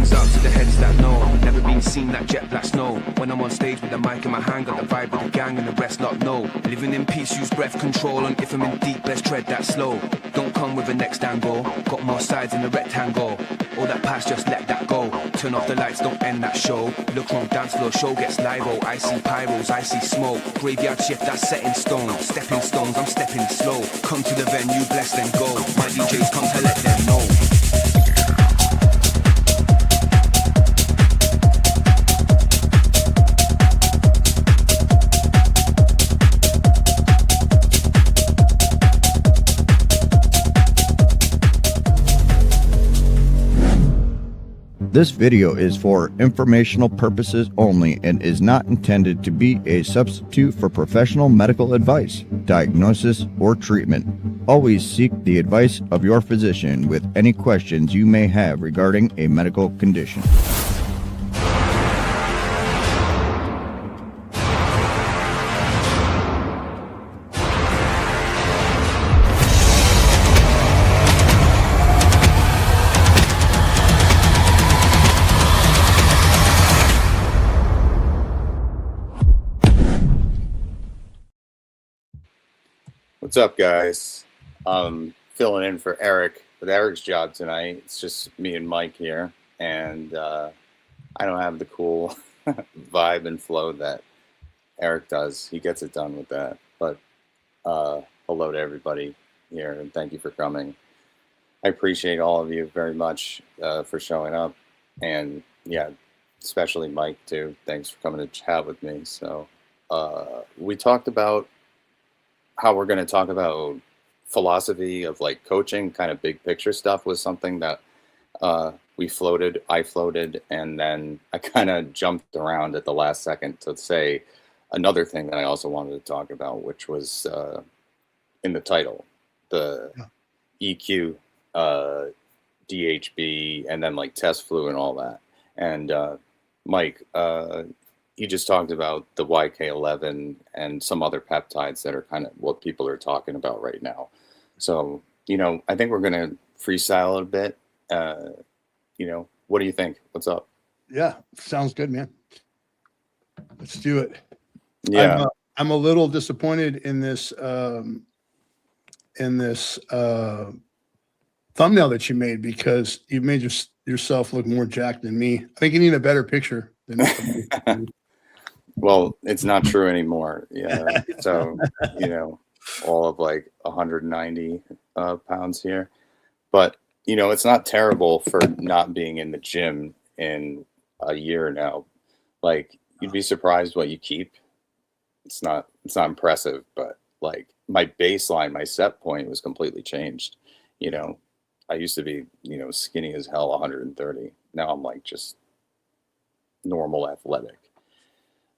one's out to the heads that know. Never been seen that jet black snow. When I'm on stage with the mic in my hand, got the vibe with the gang and the rest lot know. Living in peace, use breath control, and if I'm in deep, let's tread that slow. Don't come with a next angle, got more sides in the rectangle. All that past, just let that go. Turn off the lights, don't end that show. Look on dance floor, show gets live. Oh, I see pyros, I see smoke. Graveyard shift, that's set in stone. Stepping stones, I'm stepping slow. Come to the venue, bless them go. My DJs come to let them know. This video is for informational purposes only and is not intended to be a substitute for professional medical advice, diagnosis, or treatment. Always seek the advice of your physician with any questions you may have regarding a medical condition. What's up, guys? Filling in for Eric with Eric's job tonight. It's just me and Mike here, and I don't have the cool vibe and flow that Eric does. He gets it done with that. But hello to everybody here, and thank you for coming. I appreciate all of you very much for showing up, and yeah, especially Mike too. Thanks for coming to chat with me. So we talked about how we're going to talk about philosophy of like coaching, kind of big picture stuff was something that I floated, and then I kind of jumped around at the last second to say another thing that I also wanted to talk about, which was in the title, the EQ, DHB, and then like TestFlu and all that. And Mike, you just talked about the YK11 and some other peptides that are kind of what people are talking about right now. So, you know, I think we're going to freestyle a bit. You know, what do you think? What's up? Yeah, sounds good, man. Let's do it. Yeah. I'm a little disappointed in this thumbnail that you made, because you made yourself look more jacked than me. I think you need a better picture than me. Well, it's not true anymore. Yeah. So, you know, all of like 190 pounds here. But, you know, it's not terrible for not being in the gym in a year now. Like, you'd be surprised what you keep. It's not impressive, but like my baseline, my set point was completely changed. You know, I used to be, you know, skinny as hell, 130. Now I'm like just normal athletic.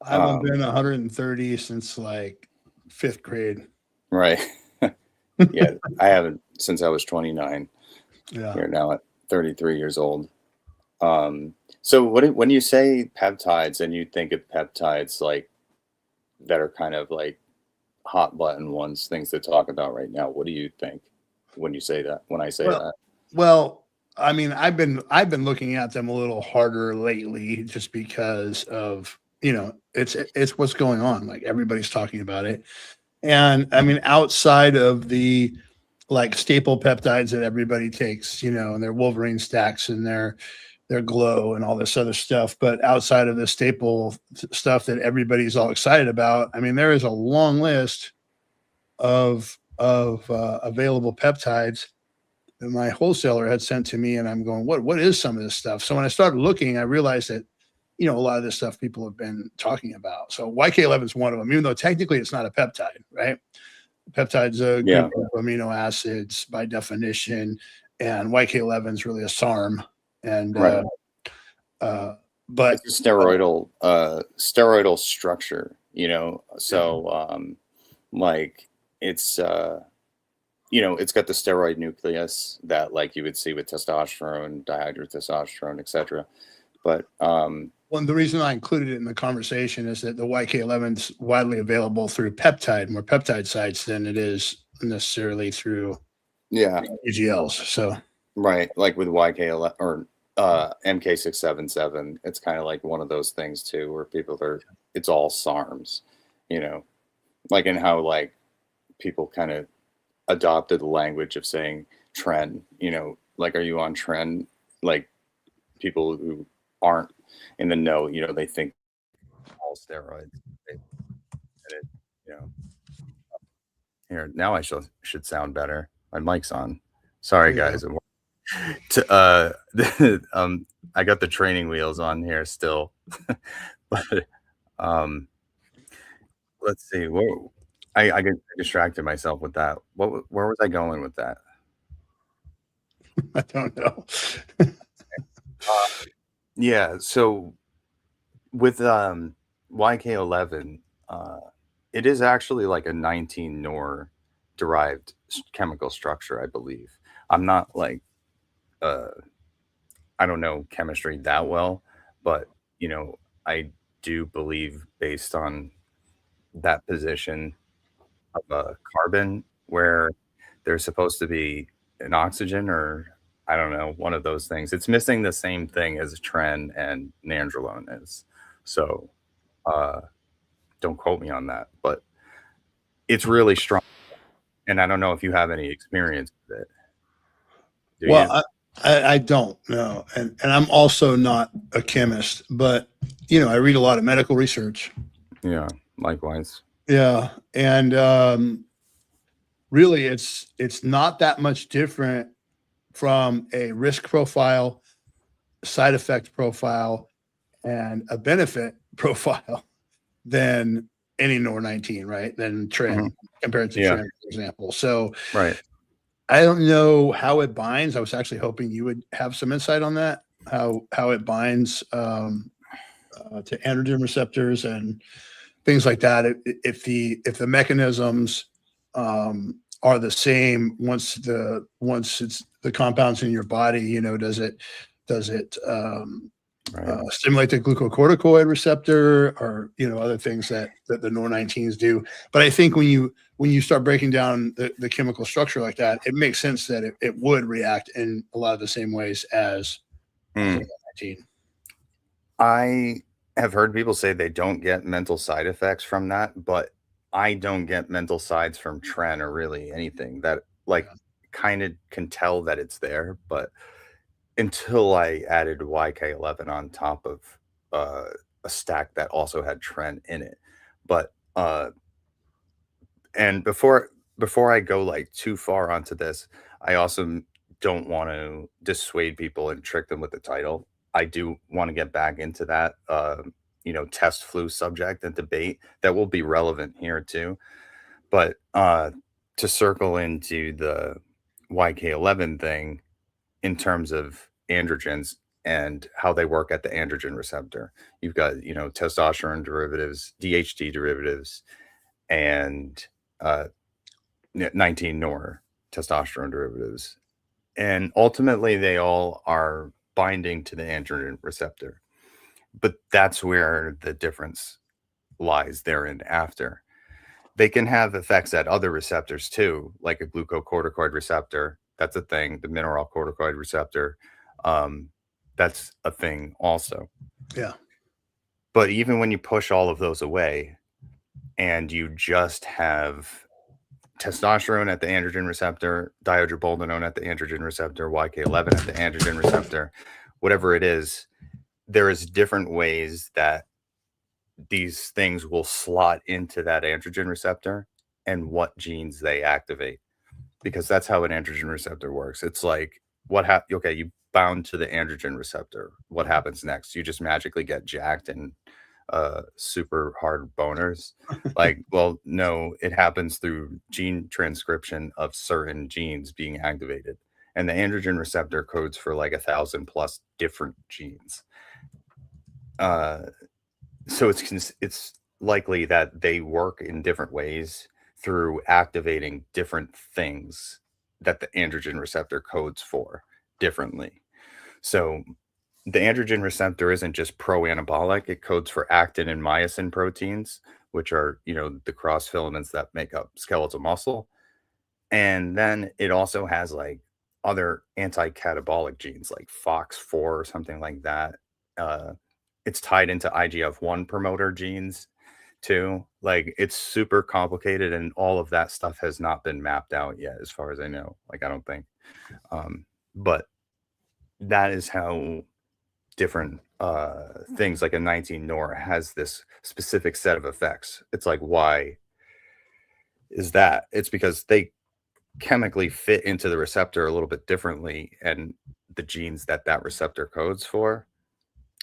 I haven't been 130 since like 5th grade. Right. Yeah, I haven't since I was 29. Yeah. You're now at 33 years old. So when you say peptides and you think of peptides like that are kind of like hot button ones, things to talk about right now, what do you think when you say that? When I say that? Well, I mean, I've been looking at them a little harder lately, just because of, you know, it's what's going on. Like, everybody's talking about it. And I mean, outside of the like staple peptides that everybody takes, you know, and their Wolverine stacks and their glow and all this other stuff, but outside of the staple stuff that everybody's all excited about, I mean, there is a long list of available peptides that my wholesaler had sent to me, and I'm going, what is some of this stuff? So when I started looking, I realized that, you know, a lot of this stuff people have been talking about. So YK11 is one of them, even though technically it's not a peptide, right? Peptide's a group of amino acids by definition, and YK11 is really a SARM. And right. But it's a steroidal structure, you know. So like it's you know, it's got the steroid nucleus that like you would see with testosterone, dihydrotestosterone, etc. But well, the reason I included it in the conversation is that the YK11 is widely available through more peptide sites than it is necessarily through yeah UGLs. So right, like with YK11 or MK677. It's kind of like one of those things too, where people are, it's all SARMs, you know, like in how like people kind of adopted the language of saying trend, you know, like, are you on trend? Like people who aren't in the know, you know, they think all steroids, they, it, you know, here, now I should sound better. My mic's on. Sorry, Yeah. guys. I got the training wheels on here still, but let's see. Whoa, I get distracted myself with that. Where was I going with that? I don't know. Yeah. So with YK11, it is actually like a 19 nor derived chemical structure, I believe. I'm not like I don't know chemistry that well, but you know, I do believe based on that position of a carbon where there's supposed to be an oxygen, or I don't know, one of those things. It's missing the same thing as tren and nandrolone is. So don't quote me on that, but it's really strong. And I don't know if you have any experience with it. Do you? Well, I don't know. And I'm also not a chemist, but, you know, I read a lot of medical research. Yeah, likewise. Yeah. And really, it's not that much different from a risk profile, side effect profile, and a benefit profile than any NOR19, right? Than trend compared to Yeah. trend, for example. So Right. I don't know how it binds. I was actually hoping you would have some insight on that, how it binds to androgen receptors and things like that. If the mechanisms are the same once it's the compounds in your body, you know, does it Right. stimulate the glucocorticoid receptor, or you know, other things that the NOR19s do. But I think when you start breaking down the chemical structure like that, it makes sense that it would react in a lot of the same ways as the NOR19. I have heard people say they don't get mental side effects from that, but I don't get mental sides from tren or really anything that like kind of can tell that it's there, but until I added YK11 on top of a stack that also had tren in it. But and before I go like too far onto this, I also don't want to dissuade people and trick them with the title. I do want to get back into that you know, TestFlu subject and debate that will be relevant here too. But to circle into the YK11 thing in terms of androgens and how they work at the androgen receptor. You've got, you know, testosterone derivatives, DHT derivatives, and 19 nor testosterone derivatives. And ultimately, they all are binding to the androgen receptor. But that's where the difference lies therein after. They can have effects at other receptors too, like a glucocorticoid receptor. That's a thing. The mineralocorticoid receptor. That's a thing also. Yeah. But even when you push all of those away and you just have testosterone at the androgen receptor, dihydroboldenone at the androgen receptor, YK11 at the androgen receptor, whatever it is, there is different ways that these things will slot into that androgen receptor and what genes they activate, because that's how an androgen receptor works. It's like okay, you bound to the androgen receptor. What happens next? You just magically get jacked and super hard boners. Like, well, no, it happens through gene transcription of certain genes being activated. And the androgen receptor codes for like 1,000+ different genes. So it's likely that they work in different ways through activating different things that the androgen receptor codes for differently. So the androgen receptor isn't just pro-anabolic, it codes for actin and myosin proteins, which are, you know, the cross filaments that make up skeletal muscle. And then it also has like other anti-catabolic genes like FOX4 or something like that. It's tied into IGF-1 promoter genes too. Like, it's super complicated, and all of that stuff has not been mapped out yet, as far as I know. Like, I don't think. But that is how different things like a 19-nor has this specific set of effects. It's like, why is that? It's because they chemically fit into the receptor a little bit differently, and the genes that that receptor codes for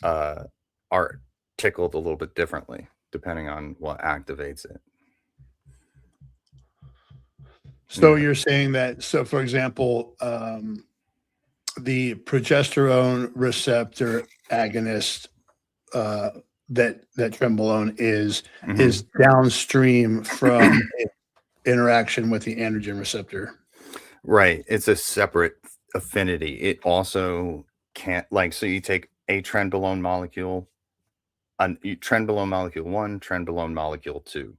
are tickled a little bit differently depending on what activates it. So you're saying that, so for example, the progesterone receptor agonist that trenbolone is downstream from interaction with the androgen receptor. Right. It's a separate affinity. It also can't, like, so you take a trenbolone molecule, trenbolone molecule 1, trenbolone molecule 2.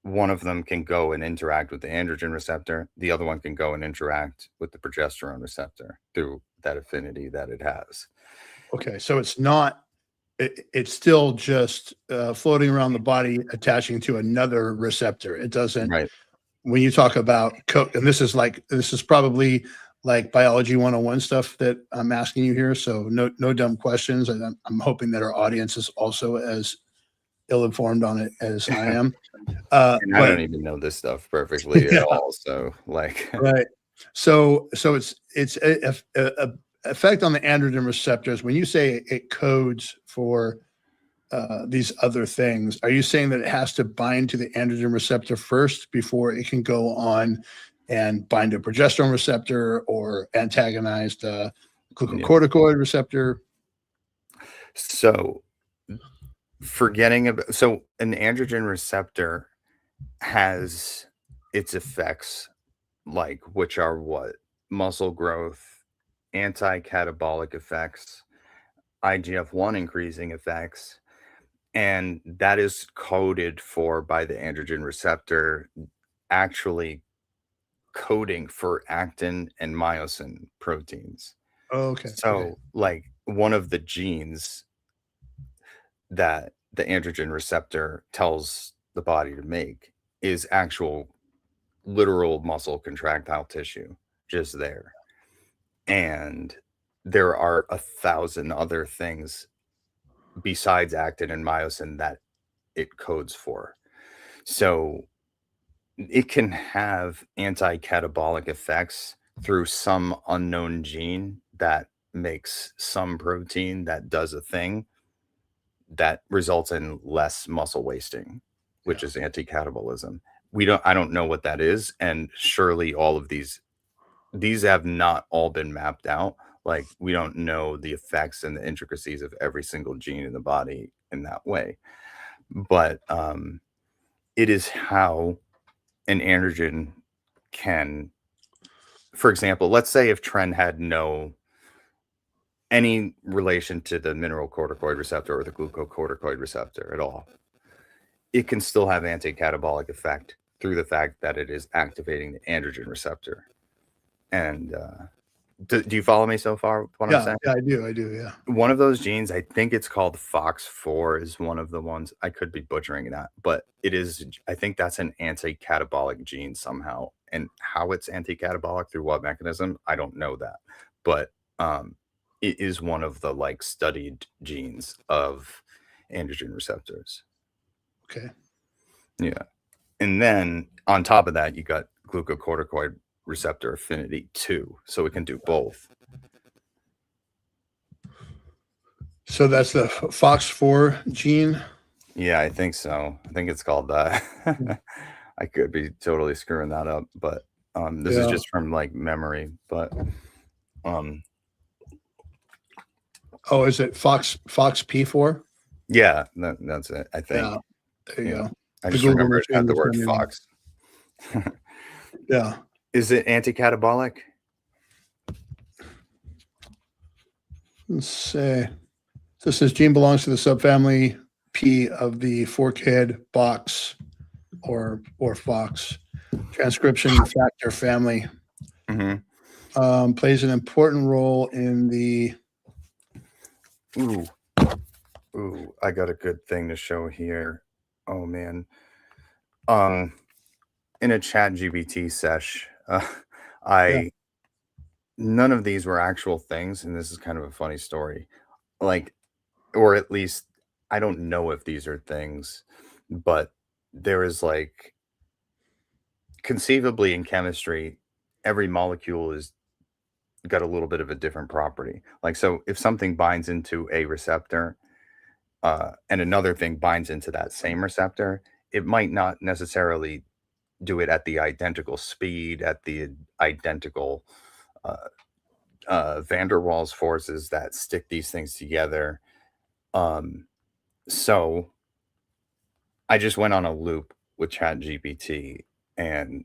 One of them can go and interact with the androgen receptor. The other one can go and interact with the progesterone receptor through that affinity that it has. Okay. So it's not, it's still just floating around the body, attaching to another receptor. It doesn't, Right. When you talk about and this is probably like biology 101 stuff that I'm asking you here. So no dumb questions. And I'm hoping that our audience is also as ill-informed on it as I am. And I don't even know this stuff perfectly at all. So, like, right. So it's a effect on the androgen receptors. When you say it codes for these other things, are you saying that it has to bind to the androgen receptor first before it can go on and bind to a progesterone receptor or antagonize the glucocorticoid receptor? So forgetting about, so an androgen receptor has its effects, like, which are what? Muscle growth, anti-catabolic effects, IGF-1 increasing effects, and that is coded for by the androgen receptor actually coding for actin and myosin proteins. Oh, okay. So, like, one of the genes that the androgen receptor tells the body to make is actual literal muscle contractile tissue just there. And there are 1,000 other things besides actin and myosin that it codes for. So it can have anti-catabolic effects through some unknown gene that makes some protein that does a thing that results in less muscle wasting, which is anti-catabolism. I don't know what that is. And surely all of these have not all been mapped out. Like, we don't know the effects and the intricacies of every single gene in the body in that way. But it is how an androgen can, for example, let's say if Tren had any relation to the mineralocorticoid receptor or the glucocorticoid receptor at all, it can still have anti-catabolic effect through the fact that it is activating the androgen receptor. And do you follow me so far? What I'm saying? Yeah, I do. Yeah. One of those genes, I think it's called FOX4, is one of the ones. I could be butchering that, but it is. I think that's an anti-catabolic gene somehow, and how it's anti-catabolic through what mechanism, I don't know that, but it is one of the, like, studied genes of androgen receptors. Okay. Yeah, and then on top of that, you got glucocorticoid receptor affinity too, so it can do both. So that's the FOX4 gene? Yeah, I think so. I think it's called that. I could be totally screwing that up, but this is just from, like, memory. But oh, is it FOXP4? yeah, that's it, I think. Yeah, there you go. I just remember it had the word Fox. Yeah. Is it anti-catabolic? Let's see. This says gene belongs to the subfamily P of the forkhead box or Fox transcription factor family. plays an important role in the. Ooh, I got a good thing to show here. Oh man. In a chat GBT sesh, I none of these were actual things, and this is kind of a funny story. Like, or at least I don't know if these are things, but there is like conceivably in chemistry, every molecule is got a little bit of a different property. Like, so if something binds into a receptor, and another thing binds into that same receptor, it might not necessarily do it at the identical speed, at the identical van der Waals forces that stick these things together. So I just went on a loop with ChatGPT, and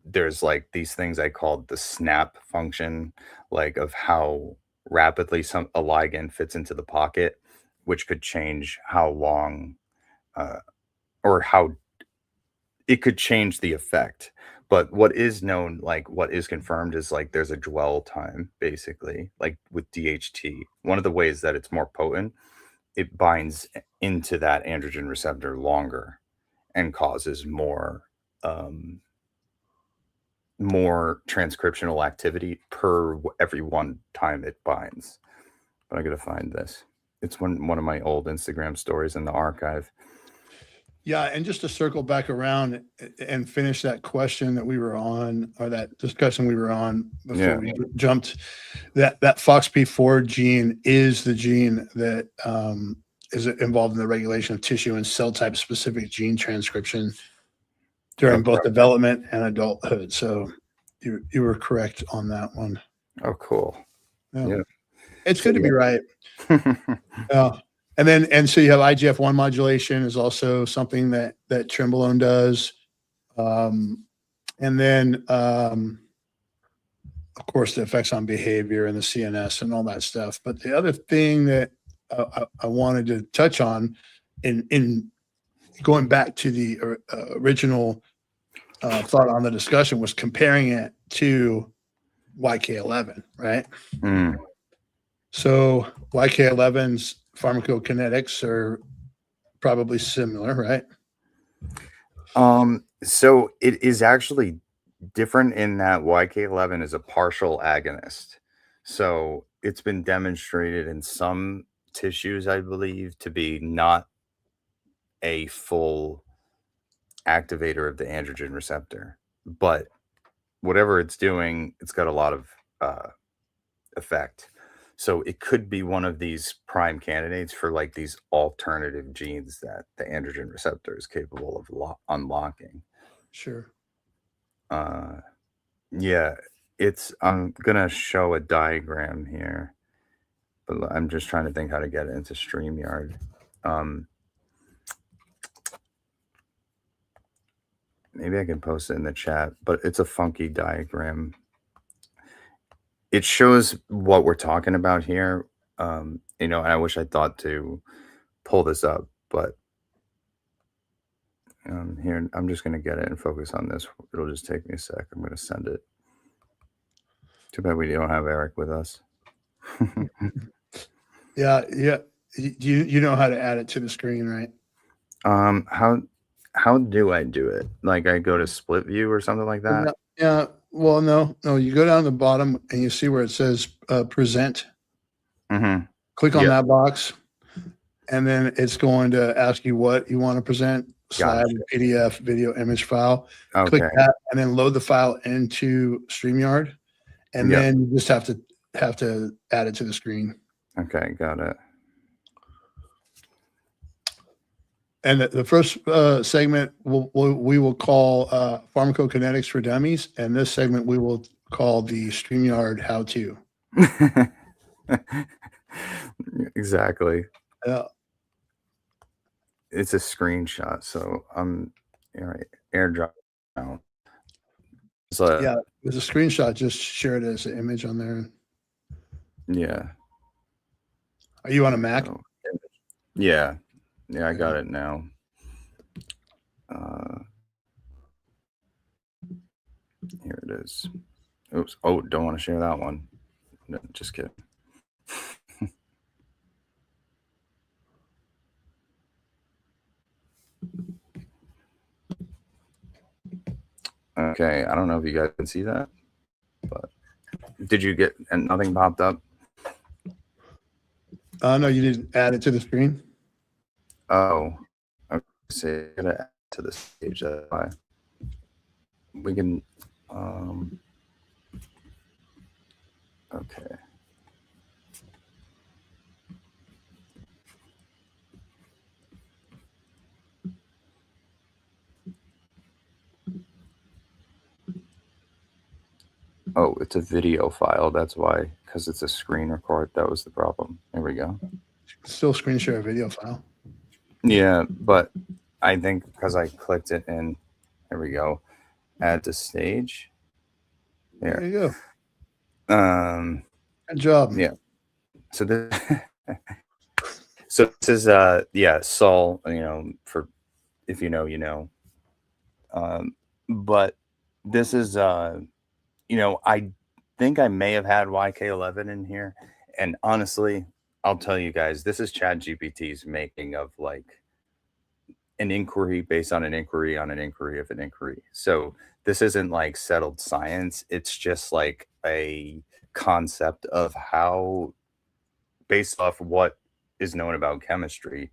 there's like these things I called the snap function, like of how rapidly a ligand fits into the pocket, which could change how long or how it could change the effect. But what is known, like what is confirmed, is like there's a dwell time, basically, like with DHT. One of the ways that it's more potent, it binds into that androgen receptor longer and causes more transcriptional activity per every one time it binds. But I gotta find this. It's one of my old Instagram stories in the archive. Yeah, and just to circle back around and finish that question that we were on, or that discussion we were on before we jumped, that FOXP4 gene is the gene that is involved in the regulation of tissue and cell type specific gene transcription during both development and adulthood. So you were correct on that one. Oh, cool. Yeah. It's good to be right. Yeah. And so you have IGF-1 modulation is also something that Trenbolone does. And then, of course, the effects on behavior and the CNS and all that stuff. But the other thing that I wanted to touch on in going back to the original thought on the discussion was comparing it to YK11, right? So YK11's pharmacokinetics are probably similar, right? So it is actually different in that YK11 is a partial agonist. So it's been demonstrated in some tissues, I believe, to be not a full activator of the androgen receptor. But whatever it's doing, it's got a lot of effect. So it could be one of these prime candidates for like these alternative genes that the androgen receptor is capable of unlocking. Sure. Yeah, I'm gonna show a diagram here, but I'm just trying to think how to get it into StreamYard. Maybe I can post it in the chat, but it's a funky diagram. It shows what we're talking about here. And I wish I thought to pull this up, but here, I'm just going to get it and focus on this. It'll just take me a sec. I'm going to send it. Too bad we don't have Eric with us. Yeah. You know how to add it to the screen, right? How do I do it? Like I go to split view or something like that? Yeah. Well, no. You go down the bottom and you see where it says present. Click on that box, and then it's going to ask you what you want to present. Slide, PDF, video, image file. Click that, and then load the file into StreamYard, and then you just have to add it to the screen. Okay, got it. And the first segment we will call pharmacokinetics for dummies, and this segment we will call the StreamYard how-to. Exactly. Yeah. It's a screenshot, so I'm all right. AirDrop now. So yeah, there's a screenshot. Just share it as an image on there. Yeah. Are you on a Mac? So, yeah, I got it now. Here it is. Oops. Oh, don't want to share that one. No, just kidding. Okay, I don't know if you guys can see that, but did you get, and nothing popped up? No, you didn't add it to the screen. Oh, okay. So I gotta add to the stage. That's why. We can, okay. Oh, it's a video file. That's why, because it's a screen record. That was the problem. There we go. Still screen share a video file. Yeah, but I think because I clicked it in, there we go. Add to stage. There you go. Good job. Yeah. So this, this is yeah, Saul. You know, for if you know, you know. But this is you know, I think I may have had YK11 in here, and honestly, I'll tell you guys, this is ChatGPT's making of like an inquiry based on an inquiry on an inquiry of an inquiry. So this isn't like settled science. It's just like a concept of how, based off what is known about chemistry,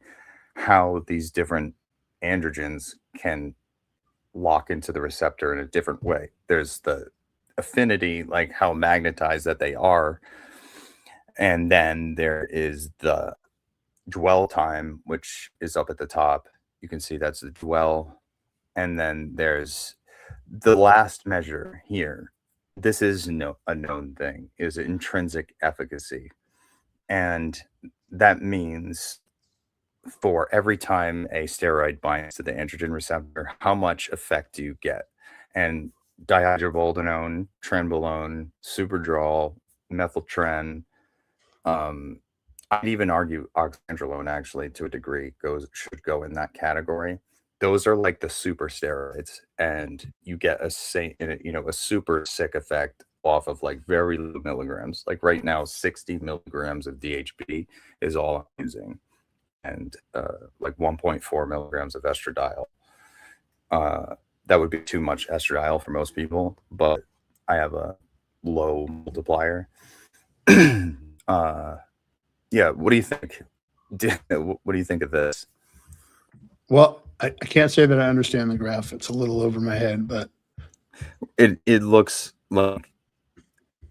how these different androgens can lock into the receptor in a different way. There's the affinity, like how magnetized that they are. And then there is the dwell time, which is up at the top. You can see that's the dwell. And then there's the last measure here. This is a known thing, is intrinsic efficacy. And that means for every time a steroid binds to the androgen receptor, how much effect do you get? And dihydroboldenone, trenbolone, Superdrol, methyltren, I'd even argue oxandrolone actually to a degree should go in that category. Those are like the super steroids, and you get a super sick effect off of like very low milligrams. Like right now, 60 milligrams of DHB is all I'm using, and like 1.4 milligrams of estradiol. That would be too much estradiol for most people, but I have a low multiplier. Yeah, what do you think? What do you think of this? Well, I can't say that I understand the graph. It's a little over my head, but it looks like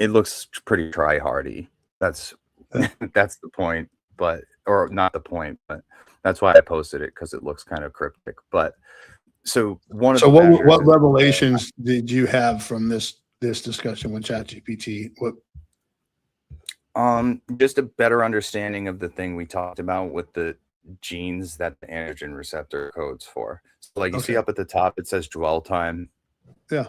it looks pretty try-hardy. That's that's the point, but or not the point, but that's why I posted it, because it looks kind of cryptic. But so what revelations did you have from this discussion with ChatGPT? What? Just a better understanding of the thing we talked about with the genes that the androgen receptor codes for. So like you see up at the top, it says dwell time. Yeah.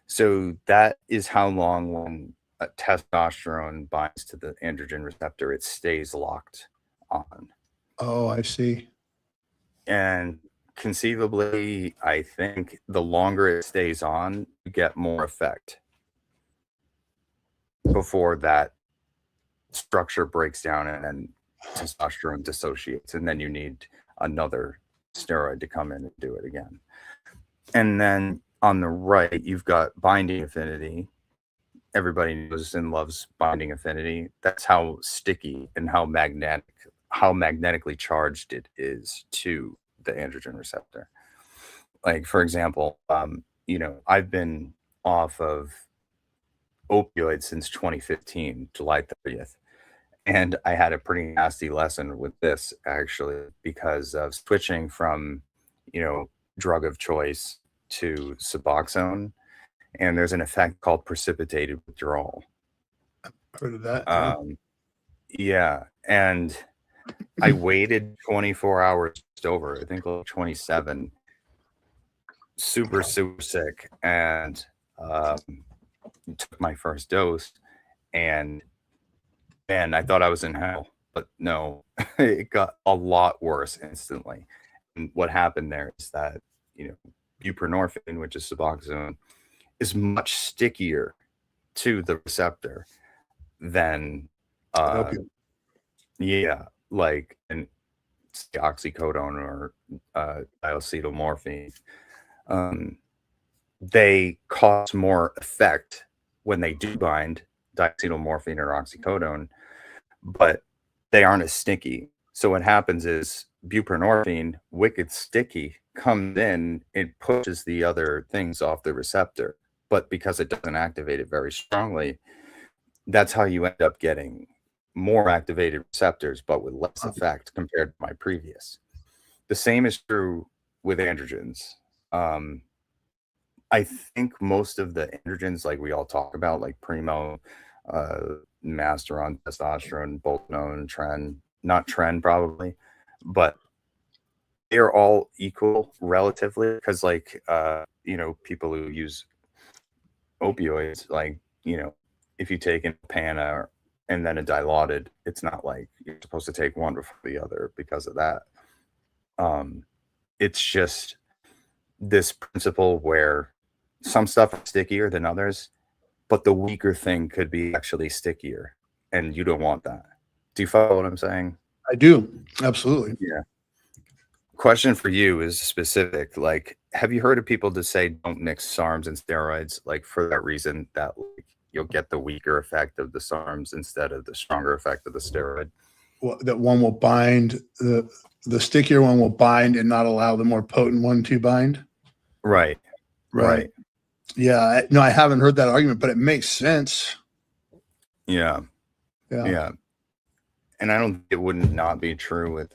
So that is how long when a testosterone binds to the androgen receptor, it stays locked on. Oh, I see. And conceivably, I think the longer it stays on, you get more effect before that structure breaks down and then testosterone dissociates, and then you need another steroid to come in and do it again. And then on the right, you've got binding affinity. Everybody knows and loves binding affinity. That's how sticky and how magnetically charged it is to the androgen receptor. Like, for example, you know, I've been off of opioids since 2015, July 30th. And I had a pretty nasty lesson with this, actually, because of switching from, you know, drug of choice to Suboxone. And there's an effect called precipitated withdrawal. I've heard of that. Yeah. And I waited 24 hours over, I think like 27, super sick, and took my first dose, and man, I thought I was in hell, but no, it got a lot worse instantly. And what happened there is that, you know, buprenorphine, which is Suboxone, is much stickier to the receptor than yeah, like an oxycodone or diacetylmorphine. They cause more effect when they do bind diacetylmorphine or oxycodone, but they aren't as sticky. So what happens is buprenorphine, wicked sticky, comes in, it pushes the other things off the receptor. But because it doesn't activate it very strongly, that's how you end up getting more activated receptors, but with less effect compared to my previous. The same is true with androgens. I think most of the androgens, like we all talk about, like Primo, Masteron, testosterone, Boltenone, Tren, not Tren probably, but they're all equal relatively, because like, you know, people who use opioids, like, you know, if you take a Pana and then a Dilaudid, it's not like you're supposed to take one before the other because of that. It's just this principle where some stuff is stickier than others, but the weaker thing could be actually stickier, and you don't want that. Do you follow what I'm saying? I do. Absolutely. Yeah. Question for you is specific. Like, have you heard of people that say don't mix SARMs and steroids, like for that reason that like, you'll get the weaker effect of the SARMs instead of the stronger effect of the steroid? Well, that one will bind, the stickier one will bind and not allow the more potent one to bind. Right. Yeah. No, I haven't heard that argument, but it makes sense. Yeah. And I don't think it wouldn't not be true with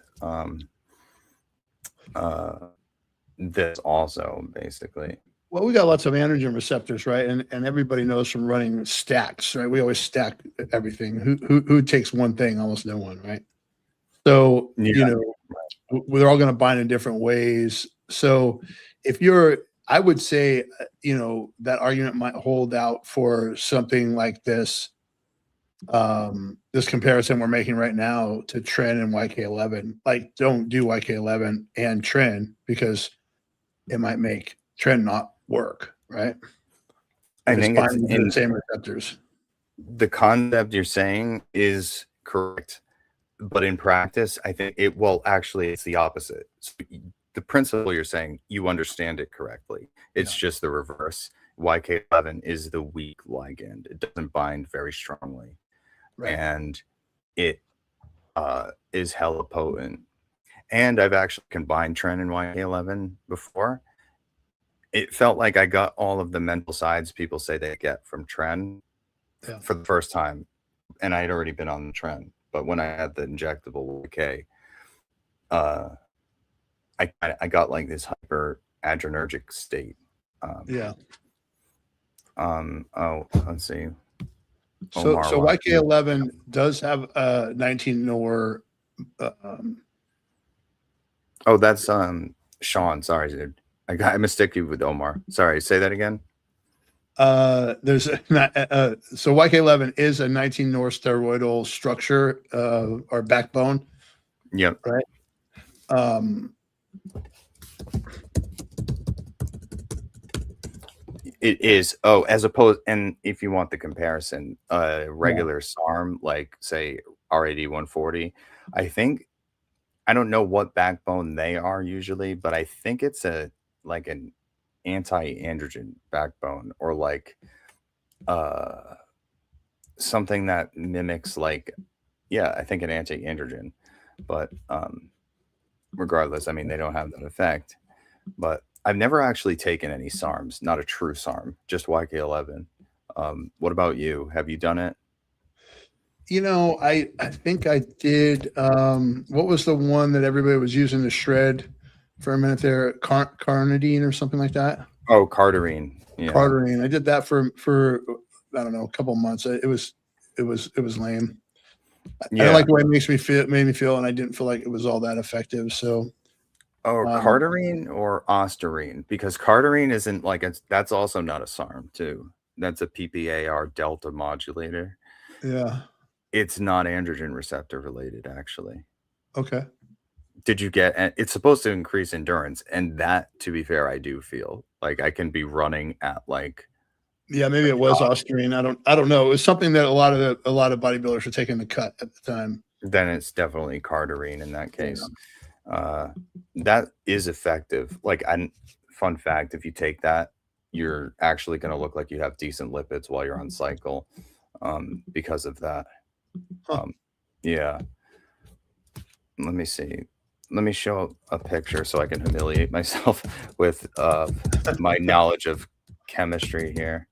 this also, basically. Well, we got lots of androgen receptors, right? And everybody knows from running stacks, right? We always stack everything. Who takes one thing? Almost no one, right? So, you know, we're all going to bind in different ways. So if you're, I would say, you know, that argument might hold out for something like this, this comparison we're making right now to Tren and YK11. Like, don't do YK11 and Tren because it might make Tren not work, right? I think it's in the same receptors. The concept you're saying is correct, but in practice, I think it will actually, it's the opposite. So the principle you're saying, you understand it correctly. It's just the reverse. YK11 is the weak ligand. It doesn't bind very strongly. Right. And it is hella potent. And I've actually combined Tren and YK11 before. It felt like I got all of the mental sides people say they get from Tren for the first time. And I had already been on the Tren. But when I had the injectable YK, I got like this hyper adrenergic state. Oh, let's see. So YK11 does have 19 nor. Oh, that's Sean. Sorry, dude. I mistook you with Omar. Sorry, say that again. There's so YK11 is a 19 nor steroidal structure or backbone. Yep. Right. It is. Oh, as opposed, and if you want the comparison, regular SARM, like say RAD 140, I don't know what backbone they are usually, but I think it's like an anti-androgen backbone, or like something that mimics like, I think an anti-androgen, but regardless, I mean, they don't have that effect. But I've never actually taken any SARMs, not a true SARM, just YK11. What about you? Have you done it? You know, I think I did. What was the one that everybody was using to shred for a minute there? Carnitine or something like that? Oh, Cardarine. Yeah. Cardarine. I did that for I don't know, a couple of months. It was lame. I don't like the way it made me feel, and I didn't feel like it was all that effective. So Cardarine or Ostarine, because Cardarine isn't like that's also not a SARM too. That's a PPAR delta modulator. Yeah. It's not androgen receptor related, actually. Okay. Did you get? It's supposed to increase endurance, and that, to be fair, I do feel like I can be running at like Yeah, maybe it was Austrian. I don't know. It was something that a lot of bodybuilders were taking the cut at the time. Then it's definitely cardarine in that case. That is effective. Like, fun fact, if you take that, you're actually going to look like you have decent lipids while you're on cycle, because of that. Yeah. Let me see. Let me show a picture so I can humiliate myself with my knowledge of chemistry here.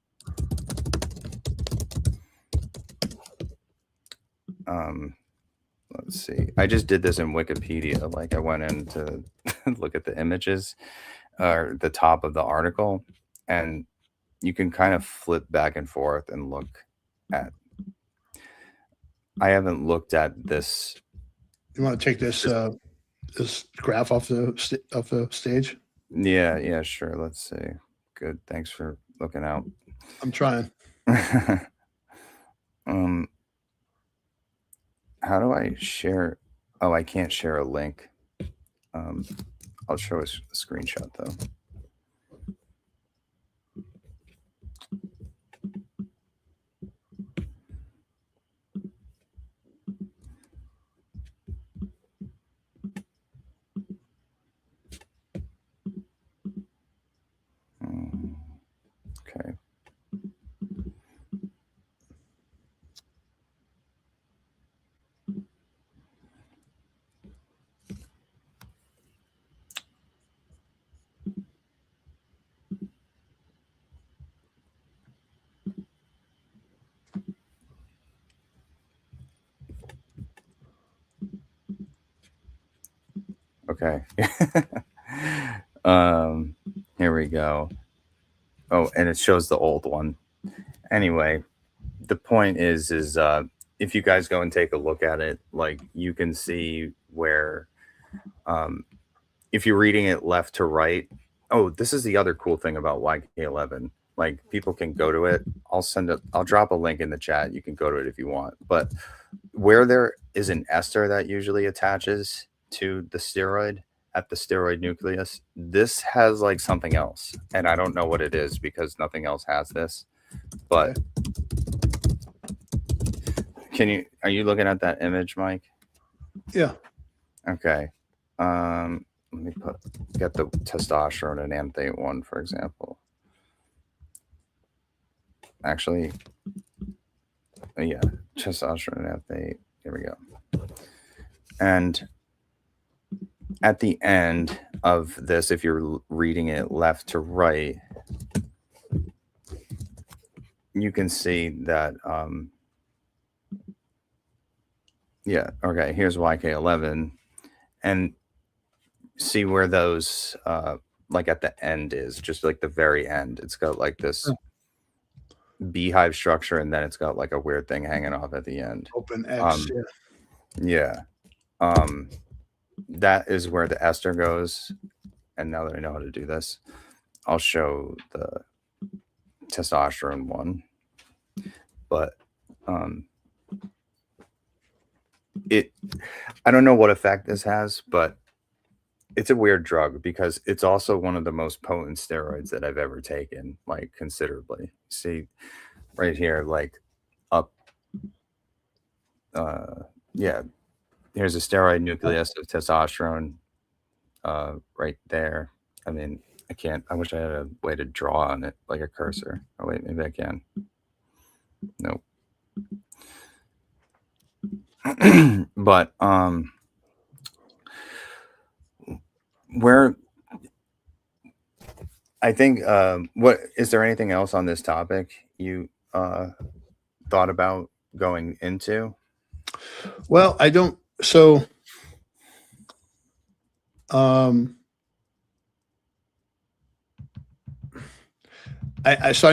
Let's see. I just did this in Wikipedia. Like, I went in to look at the images or the top of the article, and you can kind of flip back and forth and look at. I haven't looked at this. You want to take this this graph off the stage? Yeah, sure. Let's see. Good. Thanks for looking out. I'm trying. How do I share? Oh, I can't share a link. I'll show a screenshot though. Okay. Okay. Here we go. Oh, and it shows the old one. Anyway, the point is if you guys go and take a look at it, like, you can see where, if you're reading it left to right. Oh, this is the other cool thing about YK11. Like, people can go to it. I'll drop a link in the chat. You can go to it if you want. But where there is an ester that usually attaches to the steroid at the steroid nucleus, this has like something else, and I don't know what it is because nothing else has this. But are you looking at that image, Mike? Yeah. Okay. Let me get the testosterone and anthate one, for example. Actually, yeah, testosterone and anthate. Here we go. And at the end of this, if you're reading it left to right, you can see that, yeah, okay, here's YK11, and see where those, like at the end is, just like the very end. It's got like this beehive structure, and then it's got like a weird thing hanging off at the end. Open X. Yeah. That is where the ester goes. And now that I know how to do this, I'll show the testosterone one. But I don't know what effect this has, but it's a weird drug because it's also one of the most potent steroids that I've ever taken, like, considerably. See right here, like, up. Yeah. Here's a steroid nucleus of testosterone right there. I mean, I wish I had a way to draw on it, like a cursor. Oh, wait, maybe I can. Nope. But where I think, what is there anything else on this topic you thought about going into? Well, I don't. So, I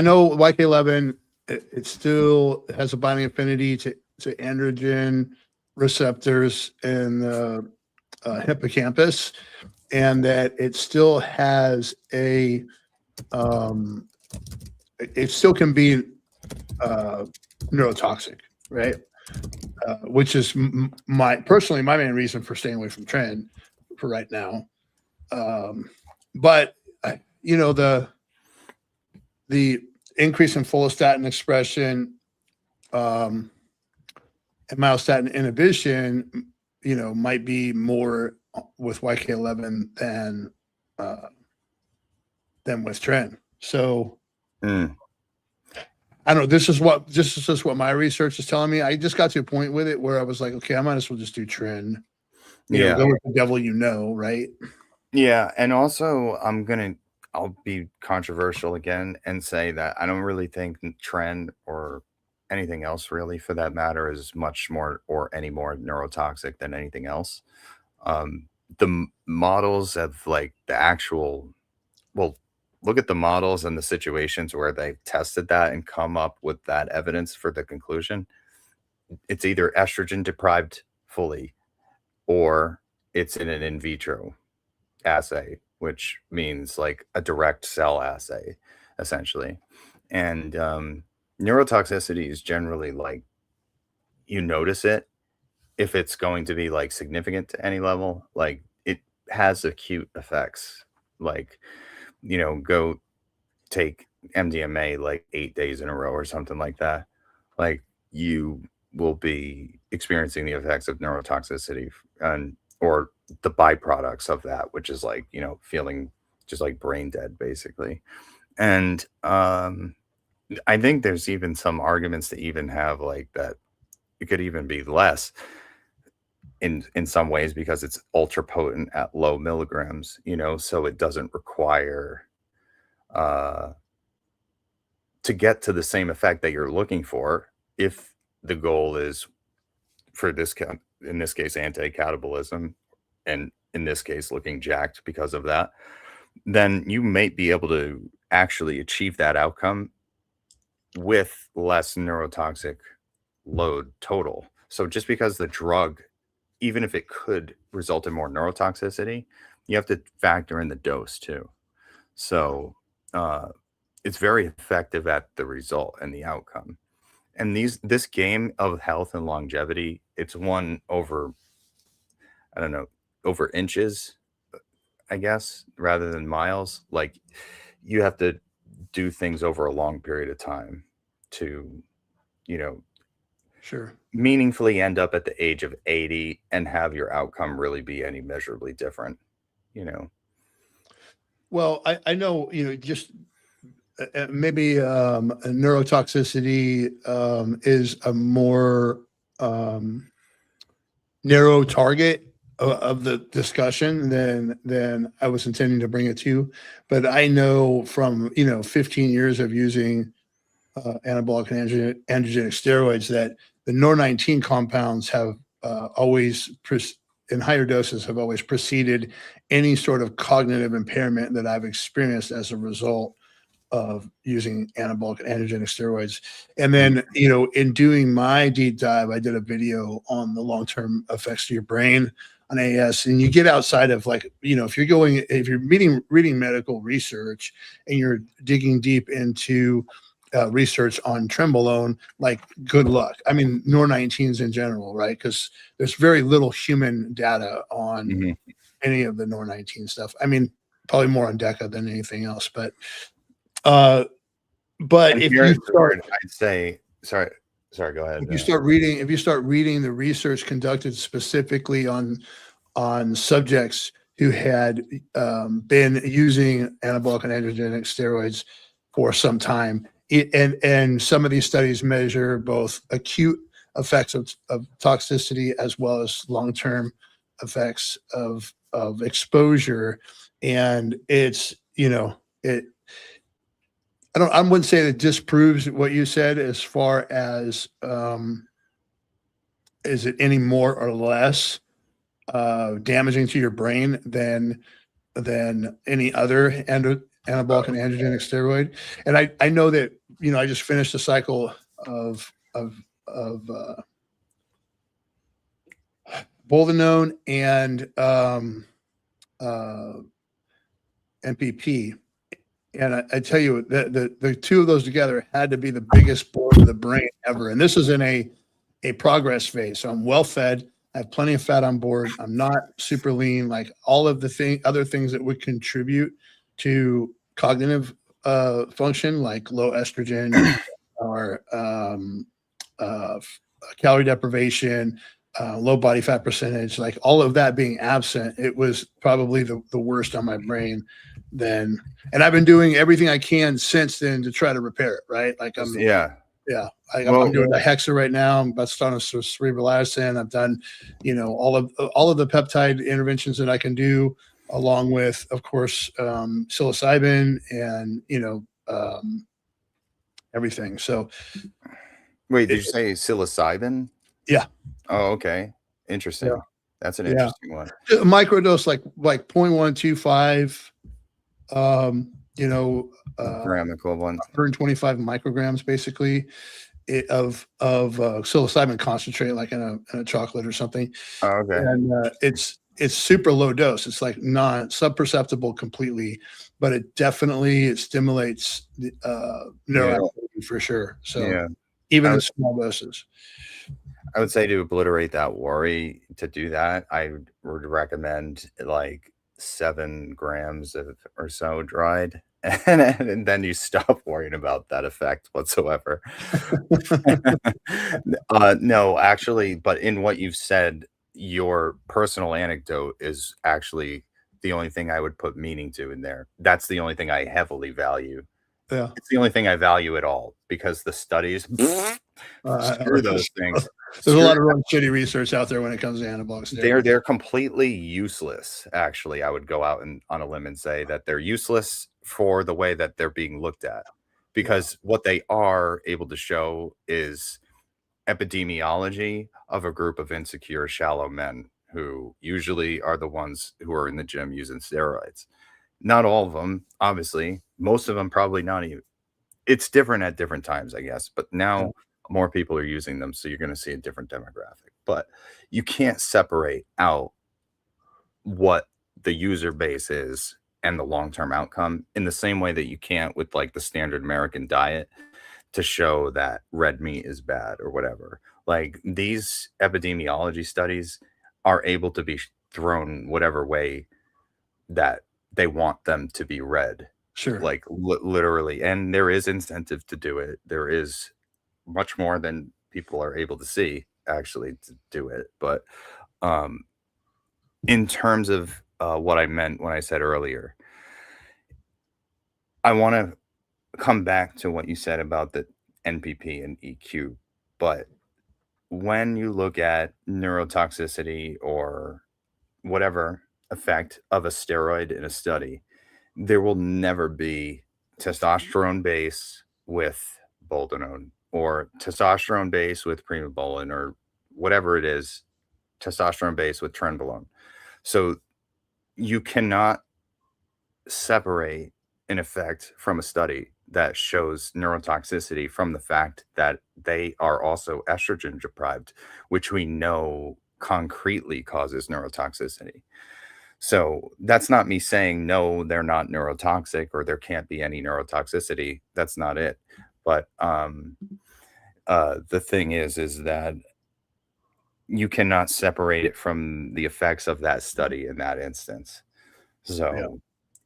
know YK11. It still has a binding affinity to androgen receptors in the hippocampus, and that it still has a. It still can be neurotoxic, right? Which is personally my main reason for staying away from tren for right now. But you know, the increase in follistatin expression, and myostatin inhibition, might be more with YK11 than with tren. So I don't know. This is just what my research is telling me. I just got to a point with it where I was like, okay, I might as well just do tren. Go with the devil, right? Yeah, and also I'll be controversial again and say that I don't really think tren or anything else really for that matter is much more or any more neurotoxic than anything else. The models of like the actual, well, look at the models and the situations where they've tested that and come up with that evidence for the conclusion. It's either estrogen deprived fully or it's in an in vitro assay, which means like a direct cell assay, essentially. And neurotoxicity is generally like you notice it if it's going to be like significant to any level. Like it has acute effects. Like, go take MDMA like 8 days in a row or something like that. Like you will be experiencing the effects of neurotoxicity and or the byproducts of that, which is like, feeling just like brain dead basically. And I think there's even some arguments to even have like that it could even be less in some ways because it's ultra potent at low milligrams, so it doesn't require to get to the same effect that you're looking for. If the goal is for this in this case anti-catabolism, and in this case looking jacked because of that, then you may be able to actually achieve that outcome with less neurotoxic load total. So just because the drug, even if it could result in more neurotoxicity, you have to factor in the dose too. So it's very effective at the result and the outcome. And this game of health and longevity, it's won over, I don't know, over inches, I guess, rather than miles. Like you have to do things over a long period of time to, Sure, meaningfully end up at the age of 80 and have your outcome really be any measurably different, Well, I know, just maybe a neurotoxicity is a more narrow target of the discussion than I was intending to bring it to. But I know from 15 years of using anabolic and androgenic steroids that the NOR19 compounds have always in higher doses have always preceded any sort of cognitive impairment that I've experienced as a result of using anabolic and androgenic steroids. And then, in doing my deep dive, I did a video on the long-term effects to your brain on AS. And you get outside of like, if you're reading medical research and you're digging deep into research on trenbolone, like good luck. I mean, NOR19s in general, right? Because there's very little human data on any of the NOR19 stuff. I mean, probably more on DECA than anything else, but if you start, I'd say, sorry, go ahead. If you start reading the research conducted specifically on subjects who had been using anabolic and androgenic steroids for some time, and some of these studies measure both acute effects of toxicity as well as long-term effects of exposure, and it's I wouldn't say that disproves what you said as far as is it any more or less damaging to your brain than any other anabolic and androgenic steroid. And I know that I just finished a cycle of boldenone and MPP. And I tell you, the two of those together had to be the biggest blow to the brain ever. And this is in a progress phase. So I'm well fed. I have plenty of fat on board. I'm not super lean. Like all of the other things that would contribute to cognitive function, like low estrogen or calorie deprivation, low body fat percentage, like all of that being absent, it was probably the worst on my brain then. And I've been doing everything I can since then to try to repair it, right? Like I'm doing the Hexa right now. I'm about to start on cerebral Addison. I've done, all of the peptide interventions that I can do, along with, of course, psilocybin and everything. So, wait, did you say psilocybin? Yeah. Oh, okay. Interesting. Yeah. That's an interesting one. A microdose like 0.125, gram equivalent, 125 micrograms basically of psilocybin concentrate, like in a chocolate or something. Oh, okay. And it's super low dose. It's like sub-perceptible completely, but it stimulates the neuroactivity for sure. So even in small doses. I would say to obliterate that worry, to do that, I would recommend like 7 grams or so dried, and then you stop worrying about that effect whatsoever. No, actually, but in what you've said, your personal anecdote is actually the only thing I would put meaning to in there. That's the only thing I heavily value. Yeah. It's the only thing I value at all, because the studies, screw those things. There's a lot of really shitty research out there when it comes to anabolic steroids. They're completely useless. Actually, I would go out on a limb and say that they're useless for the way that they're being looked at, because what they are able to show is epidemiology of a group of insecure, shallow men who usually are the ones who are in the gym using steroids. Not all of them, obviously. Most of them probably not even. It's different at different times, I guess. But now more people are using them, so you're going to see a different demographic. But you can't separate out what the user base is and the long-term outcome in the same way that you can't with like the standard American diet to show that red meat is bad or whatever. Like, these epidemiology studies are able to be thrown whatever way that they want them to be read. Sure. Like literally. And there is incentive to do it. There is much more than people are able to see actually to do it. But in terms of what I meant when I said earlier, I want to come back to what you said about the NPP and EQ. But when you look at neurotoxicity or whatever effect of a steroid in a study, there will never be testosterone base with boldenone or testosterone base with primobolan or whatever it is, testosterone base with trenbolone. So you cannot separate an effect from a study that shows neurotoxicity from the fact that they are also estrogen deprived, which we know concretely causes neurotoxicity. So that's not me saying, no, they're not neurotoxic or there can't be any neurotoxicity. That's not it. But the thing is that you cannot separate it from the effects of that study in that instance. So,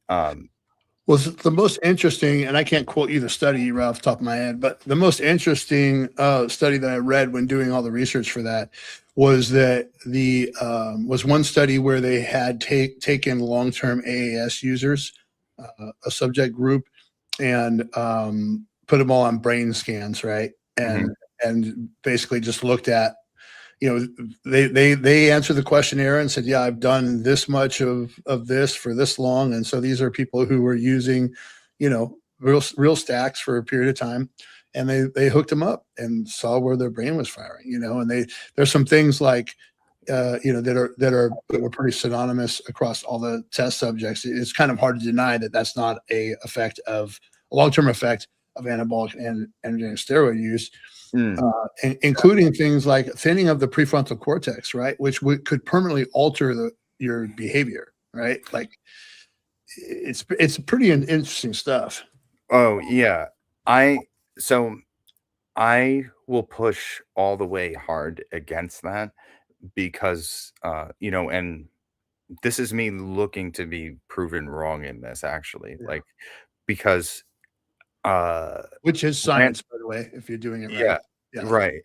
well, the most interesting, and I can't quote you the study right off the top of my head, but the most interesting study that I read when doing all the research for that was that was one study where they had taken long-term AAS users, a subject group, and put them all on brain scans, right? And basically just looked at, they answered the questionnaire and said, yeah, I've done this much of this for this long. And so these are people who were using, real stacks for a period of time. And they hooked them up and saw where their brain was firing, and there's some things like, that were pretty synonymous across all the test subjects. It's kind of hard to deny that that's not a long-term effect of anabolic and androgenic steroid use. Including things like thinning of the prefrontal cortex, right, which could permanently alter your behavior, right? Like, it's pretty interesting stuff. Oh yeah, I will push all the way hard against that because and this is me looking to be proven wrong in this actually, like, because which is science, by the way, if you're doing it right. Yeah, right.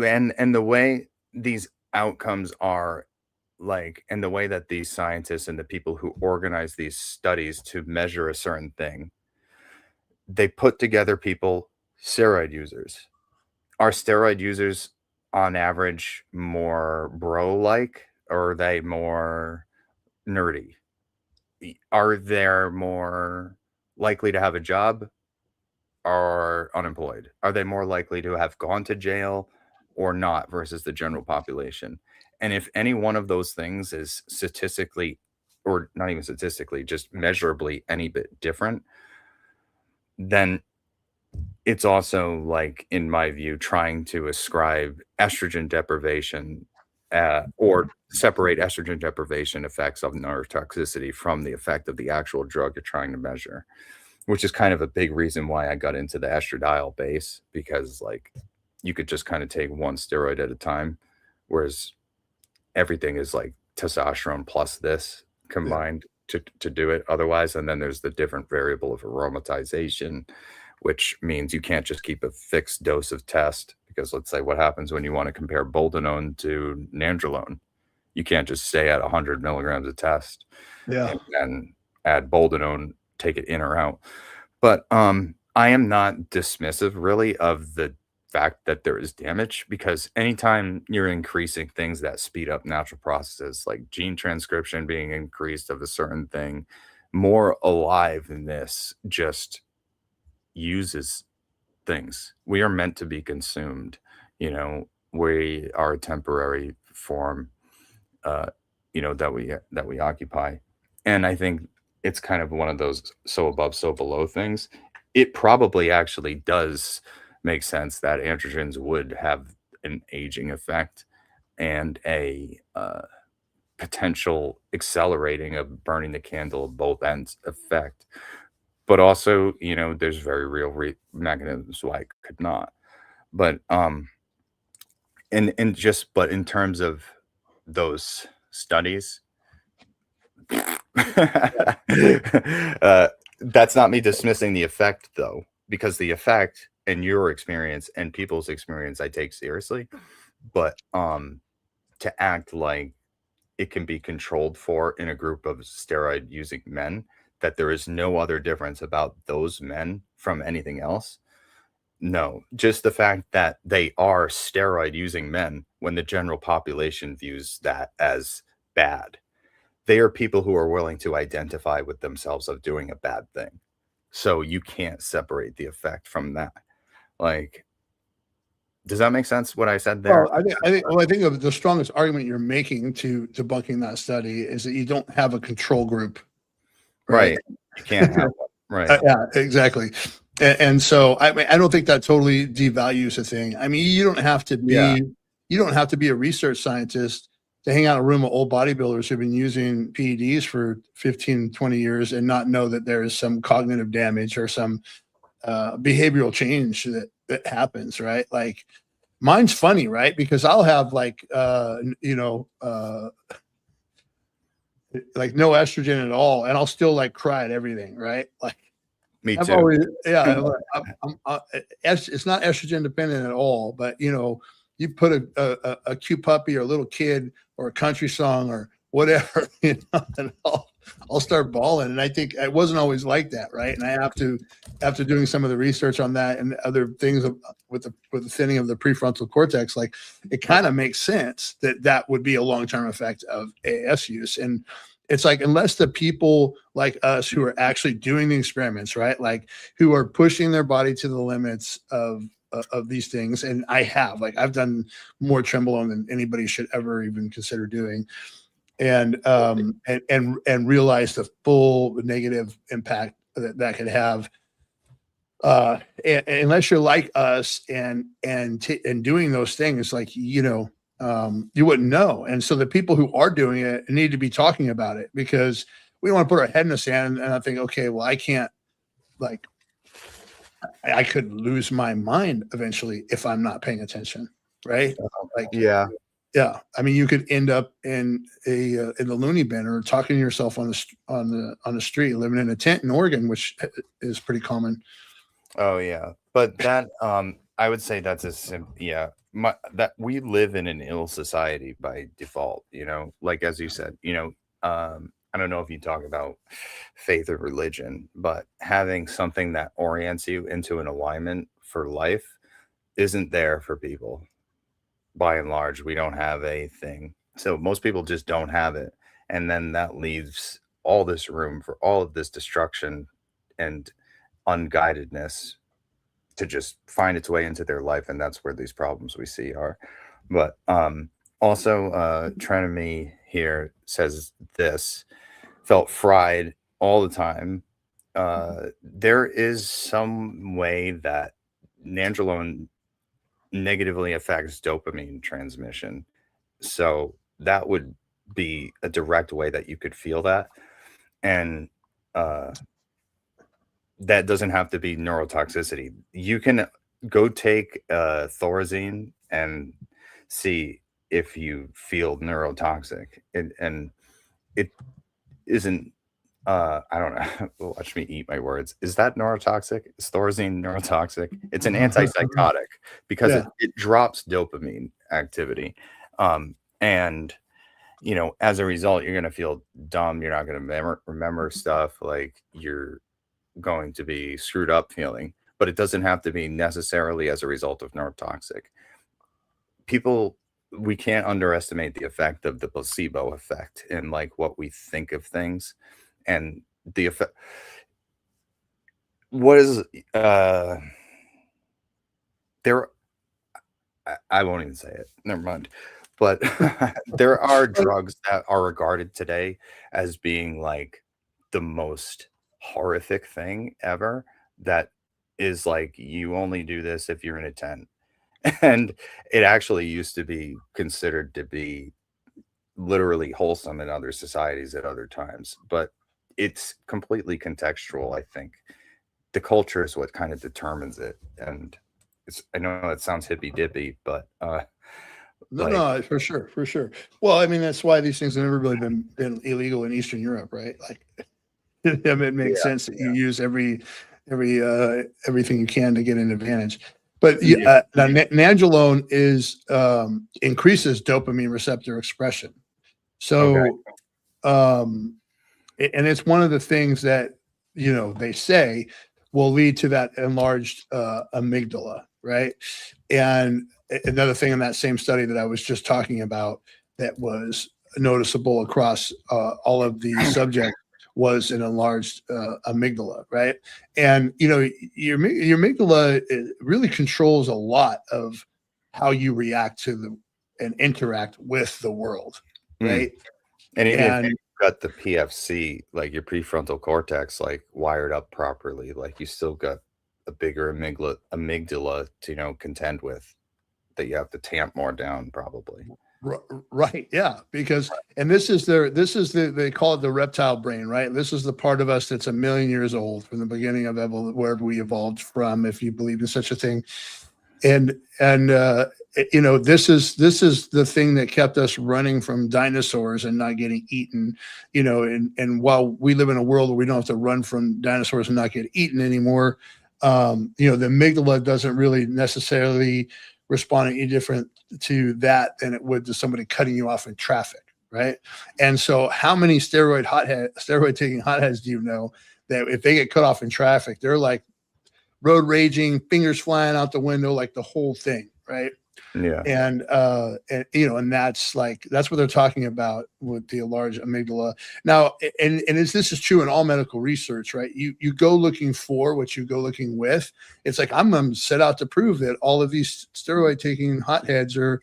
And the way these outcomes are, like, and the way that these scientists and the people who organize these studies to measure a certain thing, they put together people, steroid users. Are steroid users on average more bro-like, or are they more nerdy? Are they more likely to have a job or unemployed? Are they more likely to have gone to jail or not versus the general population? And if any one of those things is statistically, or not even statistically, just measurably any bit different, then it's also, like, in my view, trying to ascribe estrogen deprivation or separate estrogen deprivation effects of neurotoxicity from the effect of the actual drug you're trying to measure, which is kind of a big reason why I got into the estradiol base, because, like, you could just kind of take one steroid at a time, whereas everything is like testosterone plus this combined to do it otherwise. And then there's the different variable of aromatization, which means you can't just keep a fixed dose of test, because let's say what happens when you want to compare boldenone to nandrolone. You can't just stay at 100 milligrams of test and then add boldenone, take it in or out. But I am not dismissive really of the fact that there is damage, because anytime you're increasing things that speed up natural processes, like gene transcription being increased of a certain thing, more aliveness just uses things. We are meant to be consumed. You know, we are a temporary form, you know, that we occupy. And I think it's kind of one of those so above, so below things. It probably actually does make sense that androgens would have an aging effect and a potential accelerating of burning the candle at both ends effect. But also, you know, there's very real mechanisms why it could not. But but in terms of those studies, that's not me dismissing the effect, though, because the effect in your experience and people's experience I take seriously. But to act like it can be controlled for in a group of steroid using men, that there is no other difference about those men from anything else. No, just the fact that they are steroid using men when the general population views that as bad. They are people who are willing to identify with themselves of doing a bad thing. So you can't separate the effect from that. Like, does that make sense what I said there? Well, I think of the strongest argument you're making to debunking that study is that you don't have a control group. Right. You can't have one. Right. Yeah, exactly. And so I mean, I don't think that totally devalues a thing. I mean, you don't have to be a research scientist to hang out in a room of old bodybuilders who've been using PEDs for 15, 20 years and not know that there is some cognitive damage or some behavioral change that happens, right? Like, mine's funny, right? Because I'll have like no estrogen at all, and I'll still like cry at everything, right? Like, me too. It's not estrogen dependent at all, but you know, you put a cute puppy or a little kid or a country song or whatever, you know, and I'll start bawling. And I think it wasn't always like that, right? And I have to, after doing some of the research on that and other things with the thinning of the prefrontal cortex, like, it kind of makes sense that would be a long-term effect of AAS use. And it's like, unless the people like us who are actually doing the experiments, right, like who are pushing their body to the limits of these things, and I've done more Trenbolone than anybody should ever even consider doing, and realize the full negative impact that could have. Unless you're like us and doing those things, like, you know, you wouldn't know. And so the people who are doing it need to be talking about it, because we don't want to put our head in the sand and I think, okay, well, I can't, like, I could lose my mind eventually if I'm not paying attention, right? Like, yeah. I mean, you could end up in the loony bin or talking to yourself on the street, living in a tent in Oregon, which is pretty common. Oh yeah, but that I would say that's yeah. That we live in an ill society by default, you know, like as you said, you know, I don't know if you talk about faith or religion, but having something that orients you into an alignment for life isn't there for people. By and large, we don't have a thing. So most people just don't have it. And then that leaves all this room for all of this destruction and unguidedness to just find its way into their life, and that's where these problems we see are. But also, Trenemy here says this felt fried all the time. There is some way that nandrolone negatively affects dopamine transmission, so that would be a direct way that you could feel that, and uh, that doesn't have to be neurotoxicity. You can go take Thorazine and see if you feel neurotoxic. And it isn't, I don't know. Watch me eat my words. Is that neurotoxic? Is Thorazine neurotoxic? It's an antipsychotic because it drops dopamine activity. And, you know, as a result, you're going to feel dumb. You're not going to remember stuff, like you're going to be screwed up feeling, but it doesn't have to be necessarily as a result of neurotoxic. People, we can't underestimate the effect of the placebo effect in like what we think of things and the effect. What is there? I won't even say it. Never mind. But there are drugs that are regarded today as being like the most horrific thing ever, that is like, you only do this if you're in a tent. And it actually used to be considered to be literally wholesome in other societies at other times, but it's completely contextual. I think the culture is what kind of determines it. And it's, I know it sounds hippy dippy, but no, for sure. Well, I mean, that's why these things have never really been illegal in Eastern Europe, right? Like, it makes sense that you use everything you can to get an advantage. But now, nandrolone is increases dopamine receptor expression. So, and it's one of the things that, you know, they say will lead to that enlarged amygdala, right? And another thing in that same study that I was just talking about that was noticeable across all of the subjects was an enlarged amygdala, right? And you know, your amygdala really controls a lot of how you react to and interact with the world, right? And even if you've got the PFC, like your prefrontal cortex, like wired up properly, like you still got a bigger amygdala to, you know, contend with, that you have to tamp more down probably. Right. Yeah. Because, and this is they call it the reptile brain, right? This is the part of us that's 1 million years old from the beginning of wherever we evolved from, if you believe in such a thing. And you know, this is the thing that kept us running from dinosaurs and not getting eaten, you know, and while we live in a world where we don't have to run from dinosaurs and not get eaten anymore, you know, the amygdala doesn't really necessarily respond any different to that than it would to somebody cutting you off in traffic, right? And so how many steroid taking hotheads do you know that if they get cut off in traffic, they're like road raging, fingers flying out the window, like the whole thing, right? Yeah. And you know, and that's what they're talking about with the enlarged amygdala. Now, and this is true in all medical research, right? You go looking for what you go looking with. It's like, I'm set out to prove that all of these steroid taking hotheads are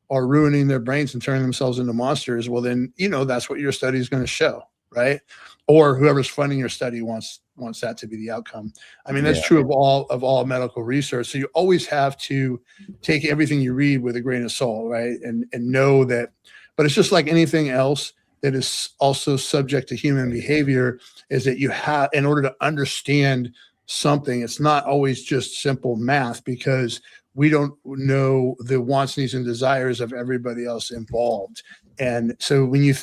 ruining their brains and turning themselves into monsters. Well, then, you know, that's what your study is going to show, right? Or whoever's funding your study wants that to be the outcome. I mean, that's true of all medical research. So you always have to take everything you read with a grain of salt, right? And know that, but it's just like anything else that is also subject to human behavior, is that you have, in order to understand something. It's not always just simple math, because we don't know the wants, needs, and desires of everybody else involved. And so when you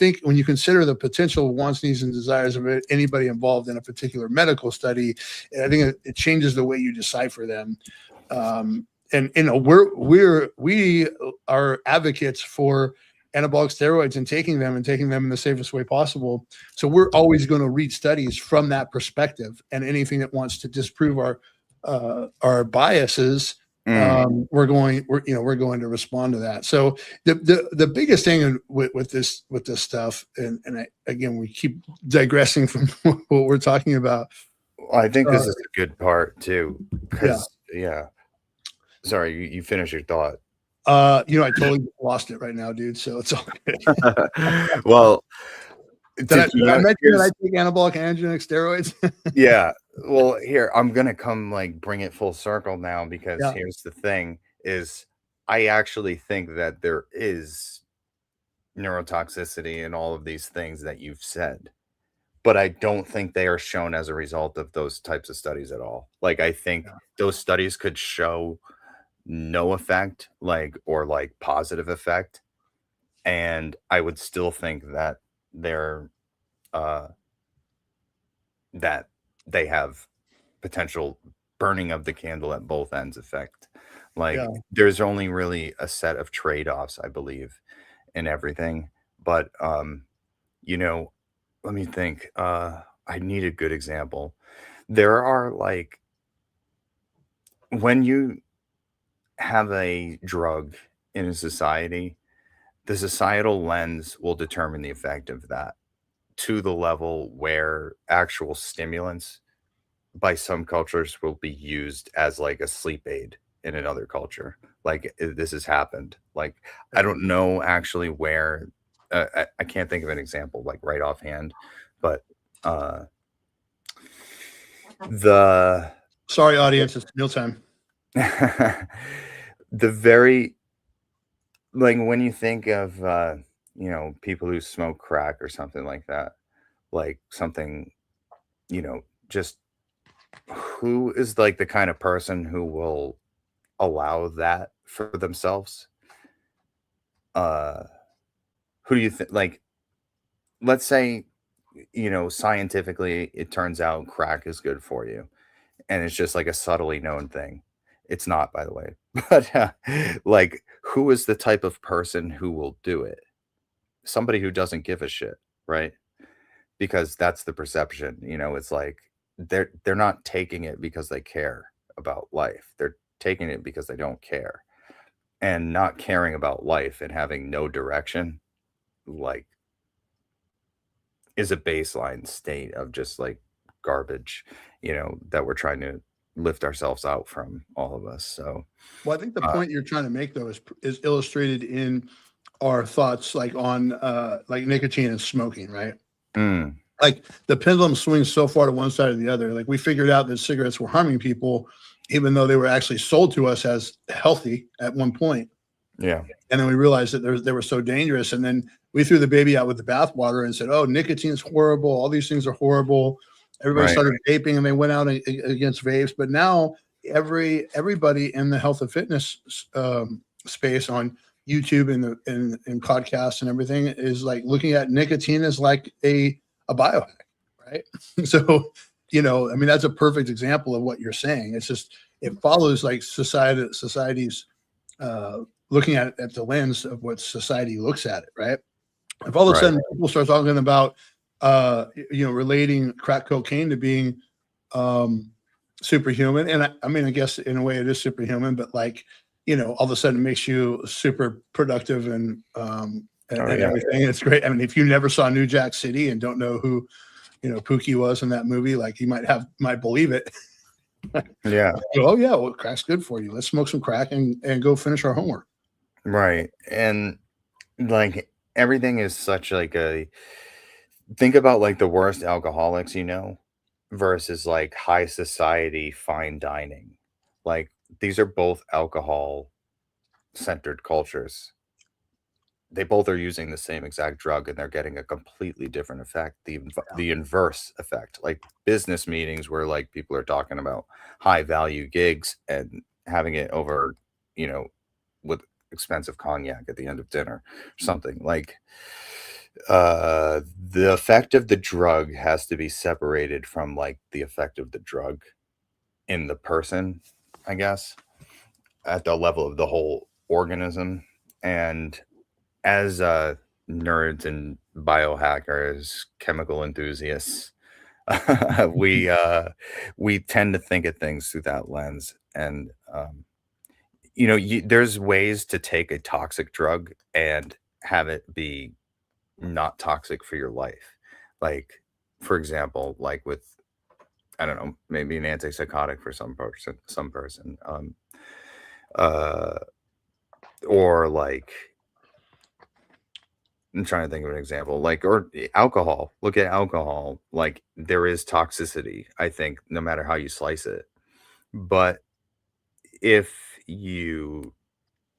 consider the potential wants, needs, and desires of anybody involved in a particular medical study, I think it changes the way you decipher them. And we are advocates for anabolic steroids and taking them in the safest way possible. So we're always going to read studies from that perspective, and anything that wants to disprove our biases, we're going to respond to that. So the biggest thing with this stuff, and again, we keep digressing from what we're talking about. Well, I think this is a good part too, because sorry, you finish your thought. I totally lost it right now, dude. So it's all good. Well, did I mention that I take anabolic androgenic steroids? Yeah. Well, here, I'm gonna come bring it full circle now, because here's the thing: is I actually think that there is neurotoxicity in all of these things that you've said, but I don't think they are shown as a result of those types of studies at all. I think those studies could show no effect, or positive effect, and I would still think that they're that they have potential burning of the candle at both ends effect. There's only really a set of trade-offs, I believe, in everything. But let me think. I need a good example. There are when you have a drug in a society, the societal lens will determine the effect of that, to the level where actual stimulants by some cultures will be used as a sleep aid in another culture. This has happened. I don't know actually where, I can't think of an example right offhand, but sorry, audience, it's mealtime. The very when you think of people who smoke crack or something like that, something, just who is the kind of person who will allow that for themselves? Who do you think, let's say, scientifically it turns out crack is good for you, and it's just a subtly known thing. It's not, by the way. But who is the type of person who will do it? Somebody who doesn't give a shit, right? Because that's the perception. It's they're not taking it because they care about life. They're taking it because they don't care. And not caring about life and having no direction is a baseline state of just garbage, that we're trying to lift ourselves out from, all of us. So well, I think the point you're trying to make though is illustrated in our thoughts on nicotine and smoking, right? The pendulum swings so far to one side or the other. We figured out that cigarettes were harming people, even though they were actually sold to us as healthy at one point. Yeah. And then we realized that they were so dangerous. And then we threw the baby out with the bathwater and said, oh, nicotine's horrible. All these things are horrible. Everybody started vaping, and they went out against vapes. But now everybody in the health and fitness space on YouTube and podcasts and everything is looking at nicotine as a biohack, right? So, that's a perfect example of what you're saying. It's just, it follows society's looking at it at the lens of what society looks at it, right? If all of a sudden people start talking about relating crack cocaine to being superhuman, and I guess in a way it is superhuman, but all of a sudden it makes you super productive and everything. It's great. If you never saw New Jack City and don't know who Pookie was in that movie, you might believe it. Yeah. Oh yeah, well, crack's good for you. Let's smoke some crack and go finish our homework. Right. And everything is such think about the worst alcoholics, versus high society fine dining. These are both alcohol centered cultures. they both are using the same exact drug and they're getting a completely different effect, the inverse effect, like business meetings where like people are talking about high value gigs and having it over, you know, with expensive cognac at the end of dinner or something. Like the effect of the drug has to be separated from like the effect of the drug in the person, I guess, at the level of the whole organism. And as nerds and biohackers, chemical enthusiasts, we tend to think of things through that lens. And you know, there's ways to take a toxic drug and have it be not toxic for your life. Like, for example, like with, I don't know, maybe an antipsychotic for some person, uh, or like, I'm trying to think of an example, like, or alcohol. Look at alcohol. Like, there is toxicity, I think, no matter how you slice it. But if you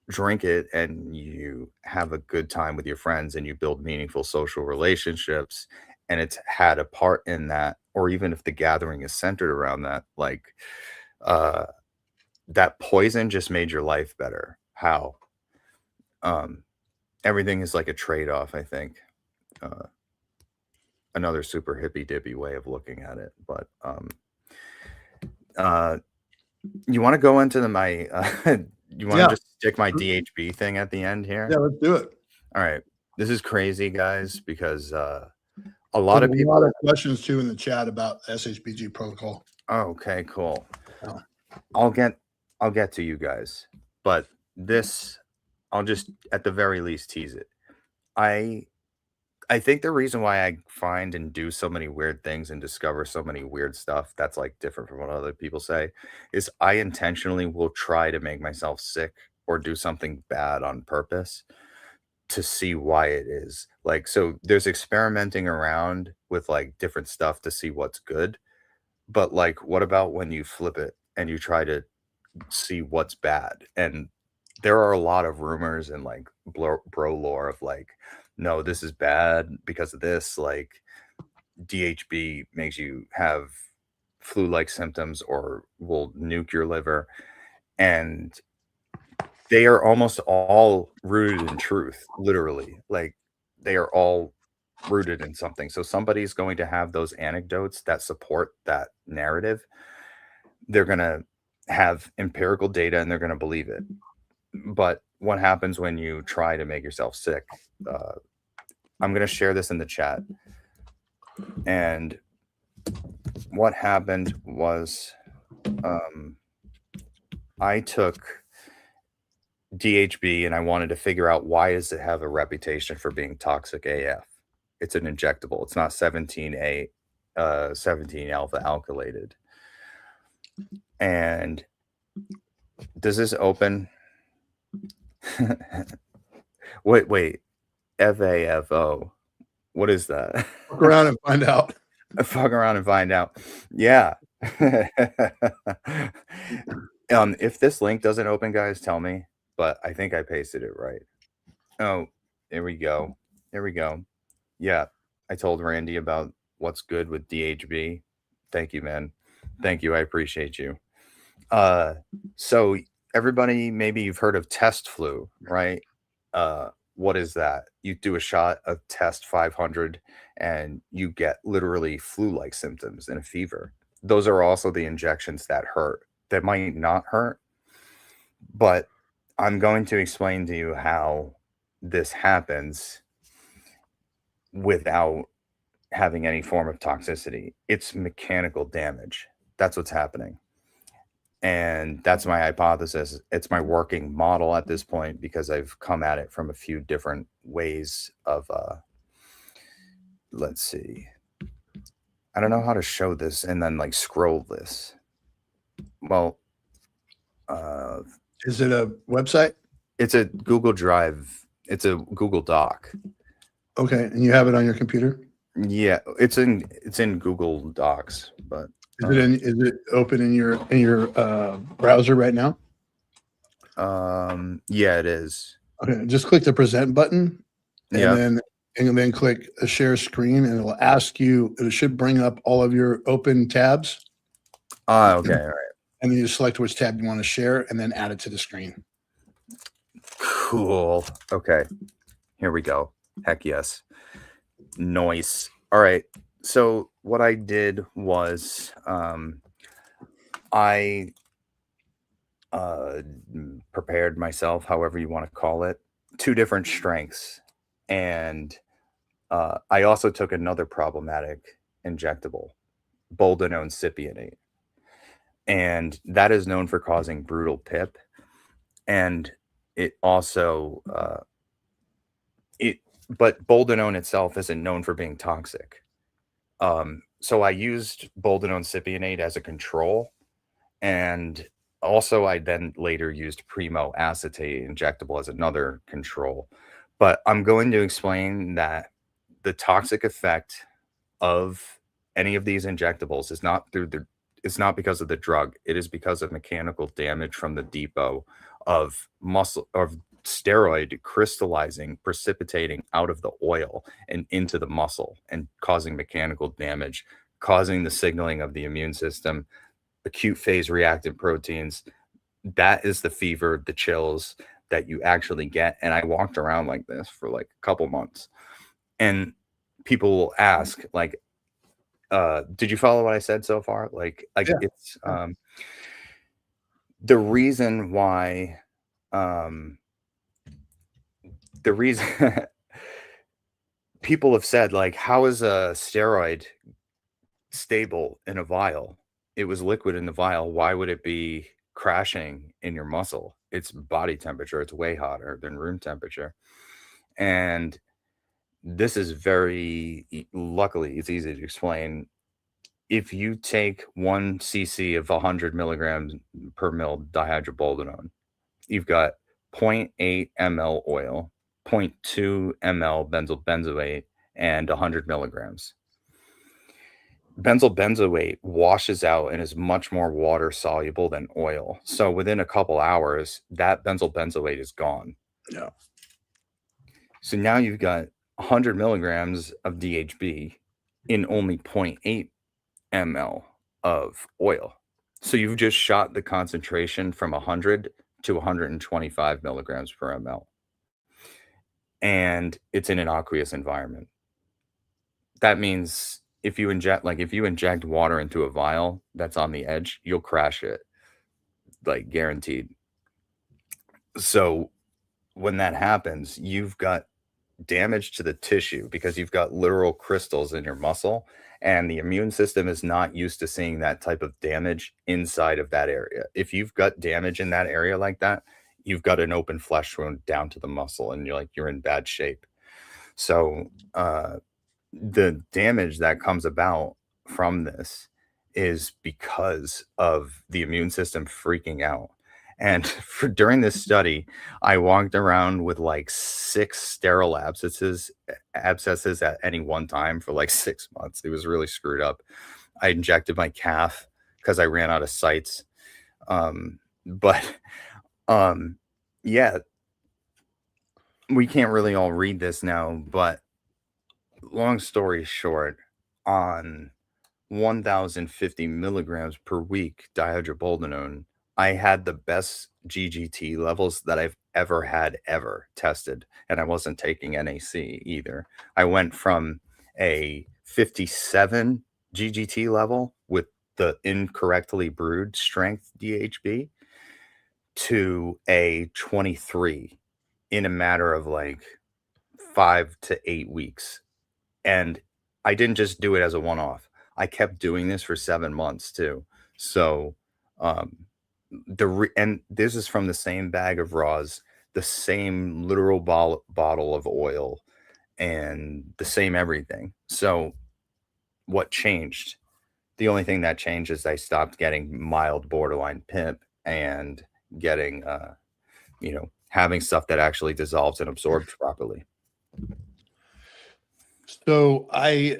drink it and you have a good time with your friends and you build meaningful social relationships and it's had a part in that, or even if the gathering is centered around that, like uh that poison just made your life better. How everything is like a trade-off, I think. uh Another super hippy dippy way of looking at it. But uh you want to go into my you want to Yeah. just stick my DHB thing at the end here? Yeah, let's do it. All right. This is crazy, guys, because a lot There's of a people. lot of questions too in the chat about SHBG protocol. Oh, okay, cool. Oh. I'll get to you guys, but this, I'll just at the very least tease it. I think the reason why I find and do so many weird things and discover so many weird stuff that's like different from what other people say is I intentionally will try to make myself sick or do something bad on purpose to see why it is. Like, so there's experimenting around with like different stuff to see what's good. But like, what about when you flip it and you try to see what's bad? And there are a lot of rumors and like bro lore of like, no, this is bad because of this. Like, DHB makes you have flu-like symptoms or will nuke your liver. And they are almost all rooted in truth, literally. Like, they are all rooted in something. So somebody's going to have those anecdotes that support that narrative. They're going to have empirical data and they're going to believe it. But what happens when you try to make yourself sick? I'm going to share this in the chat. And what happened was I took DHB and I wanted to figure out why does it have a reputation for being toxic AF. It's an injectable. It's not 17 alpha alkylated. And does this open? wait, FAFO. What is that? Look around and find out. Fuck around and find out. Yeah. If this link doesn't open, guys, tell me. But I think I pasted it right. Oh, there we go. There we go. Yeah, I told Randy about what's good with DHB. Thank you, man. Thank you. I appreciate you. So everybody, maybe you've heard of TestFlu, right? What is that? You do a shot of Test 500 and you get literally flu-like symptoms and a fever. Those are also the injections that hurt. That might not hurt, but I'm going to explain to you how this happens without having any form of toxicity. It's mechanical damage. That's what's happening. And that's my hypothesis. It's my working model at this point because I've come at it from a few different ways of, let's see. I don't know how to show this and then like scroll this. Well, is it a website? It's a Google Drive. It's a Google Doc. Okay, and you have it on your computer? Yeah, it's in Google Docs, but is it open in your browser right now? Yeah, it is. Okay, just click the present button and then click a share screen, and it'll ask you. It should bring up all of your open tabs. Okay, all right. And then you select which tab you want to share, and then add it to the screen. Cool. Okay, here we go. Heck yes. Nice. All right. So what I did was I prepared myself, however you want to call it, 2 different strengths. And I also took another problematic injectable, boldenone cypionate. And that is known for causing brutal PIP. And it also, but boldenone itself isn't known for being toxic. So I used boldenone cypionate as a control. And also I then later used primo acetate injectable as another control. But I'm going to explain that the toxic effect of any of these injectables is not it's not because of the drug. It is because of mechanical damage from the depot of steroid crystallizing, precipitating out of the oil and into the muscle and causing mechanical damage, causing the signaling of the immune system, acute phase reactant proteins. That is the fever, the chills that you actually get. And I walked around like this for like a couple months. And people will ask, like, did you follow what I said so far? Like it's the reason why the reason people have said, like, how is a steroid stable in a vial? It was liquid in the vial. Why would it be crashing in your muscle? It's body temperature. It's way hotter than room temperature. And this is luckily, it's easy to explain. If you take 1 cc of 100 milligrams per mil dihydroboldenone, you've got 0.8 ml oil, 0.2 ml benzyl benzoate, and 100 milligrams. Benzyl benzoate washes out and is much more water soluble than oil. So within a couple hours, that benzyl benzoate is gone. Yeah. So now you've got 100 milligrams of DHB in only 0.8 ml of oil. So you've just shot the concentration from 100 to 125 milligrams per ml. And it's in an aqueous environment. That means if you inject water into a vial that's on the edge, you'll crash it, like guaranteed. So when that happens, you've got damage to the tissue because you've got literal crystals in your muscle, and the immune system is not used to seeing that type of damage inside of that area. If you've got damage in that area like that, you've got an open flesh wound down to the muscle, and you're in bad shape. So the damage that comes about from this is because of the immune system freaking out. And during this study, I walked around with like 6 sterile abscesses at any one time for like 6 months. It was really screwed up. I injected my calf because I ran out of sites. Yeah, we can't really all read this now, but long story short, on 1,050 milligrams per week dihydroboldenone, I had the best GGT levels that I've ever tested. And I wasn't taking NAC either. I went from a 57 GGT level with the incorrectly brewed strength DHB to a 23 in a matter of like 5 to 8 weeks. And I didn't just do it as a one-off. I kept doing this for 7 months too. So, and this is from the same bag of raws, the same literal bottle of oil, and the same everything. So what changed? The only thing that changed is I stopped getting mild borderline PIP and getting, having stuff that actually dissolves and absorbs properly. So I've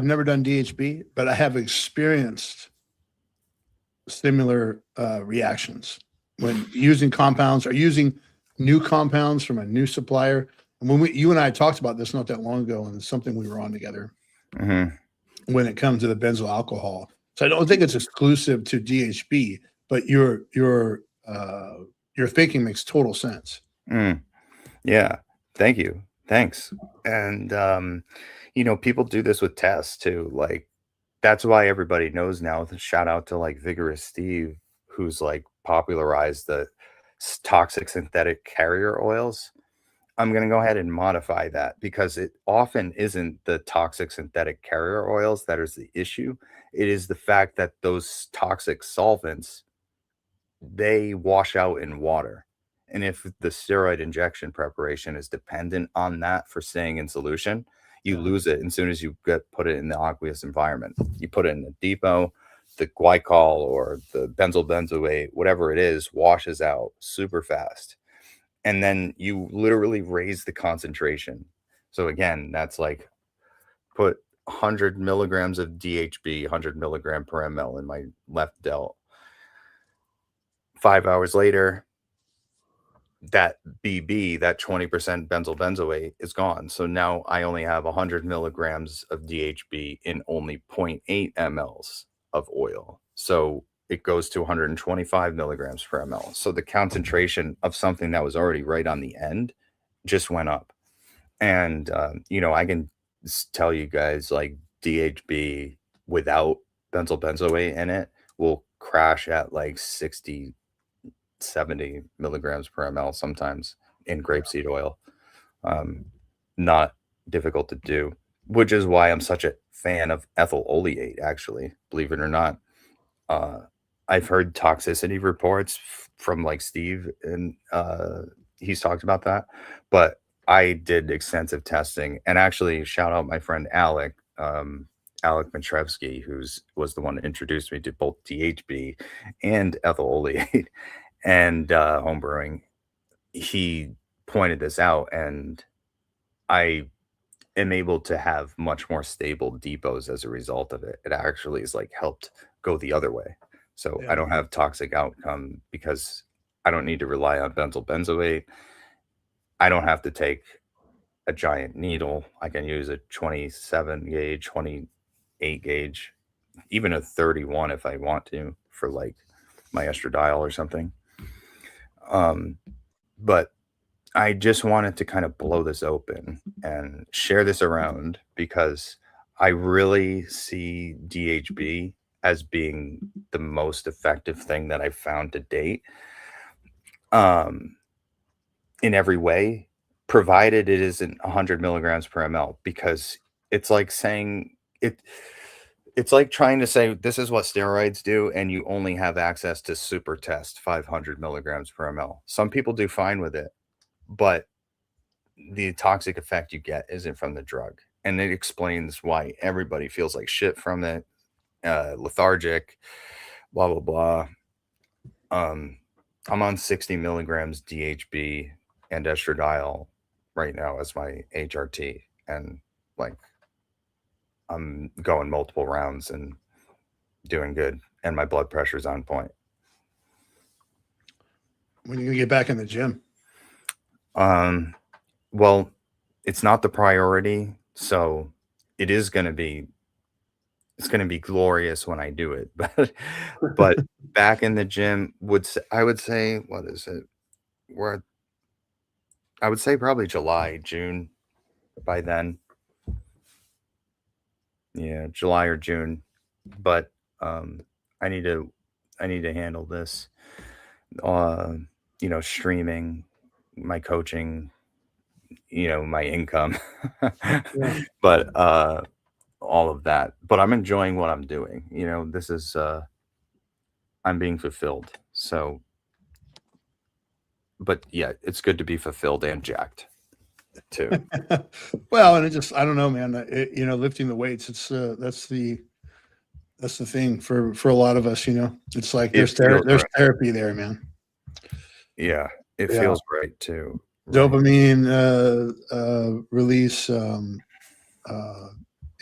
never done DHB, but I have experienced similar reactions when using compounds or using new compounds from a new supplier. And when you and I talked about this not that long ago, and it's something we were on together when it comes to the benzyl alcohol. So I don't think it's exclusive to DHB, but your thinking makes total sense. Yeah. Thank you. Thanks. And, people do this with tests too. Like, that's why everybody knows now. Shout out to like Vigorous Steve, who's like popularized the toxic synthetic carrier oils. I'm going to go ahead and modify that because it often isn't the toxic synthetic carrier oils that is the issue. It is the fact that those toxic solvents, they wash out in water. And if the steroid injection preparation is dependent on that for staying in solution, you lose it as soon as you put it in the aqueous environment. You put it in the depot, the glycol or the benzyl benzoate, whatever it is, washes out super fast. And then you literally raise the concentration. So again, that's like put 100 milligrams of DHB, 100 milligram per ml in my left delt. 5 hours later, that BB, that 20% benzyl benzoate is gone. So now I only have 100 milligrams of DHB in only 0.8 mLs of oil. So it goes to 125 milligrams per ml. So the concentration of something that was already right on the end just went up. And, I can tell you guys like DHB without benzyl benzoate in it will crash at like 60, 70 milligrams per ml sometimes in grapeseed oil. Not difficult to do, which is why I'm such a fan of ethyl oleate, actually, believe it or not. I've heard toxicity reports from like Steve, and he's talked about that, but I did extensive testing, and actually shout out my friend Alec Matrevsky, was the one that introduced me to both DHB and ethyl oleate and homebrewing. He pointed this out, and I am able to have much more stable depots as a result of it. It actually is like helped go the other way. So I don't have toxic outcome because I don't need to rely on benzyl benzoate. I don't have to take a giant needle. I can use a 27 gauge, 28 gauge, even a 31 if I want to for like my estradiol or something. But I just wanted to kind of blow this open and share this around because I really see DHB as being the most effective thing that I've found to date, in every way, provided it isn't 100 milligrams per ml, because it's like saying it's like trying to say this is what steroids do and you only have access to super test 500 milligrams per ml. Some people do fine with it, but the toxic effect you get isn't from the drug. And it explains why everybody feels like shit from it, lethargic, blah, blah, blah. I'm on 60 milligrams DHB and estradiol right now as my HRT. And like, I'm going multiple rounds and doing good. And my blood pressure's on point. When are you going to get back in the gym? Well, it's not the priority, so it is going to be, it's going to be glorious when I do it. But back in the gym I would say, what is it? I would say probably July, June by then. Yeah, July or June. But I need to handle this. Streaming, my coaching, my income, but all of that. But I'm enjoying what I'm doing. This is I'm being fulfilled. So, but yeah, it's good to be fulfilled and jacked too. Well, and I don't know, man. Lifting the weights, that's the thing for a lot of us. It's like there's therapy there, man. Yeah, it feels right too. Dopamine release,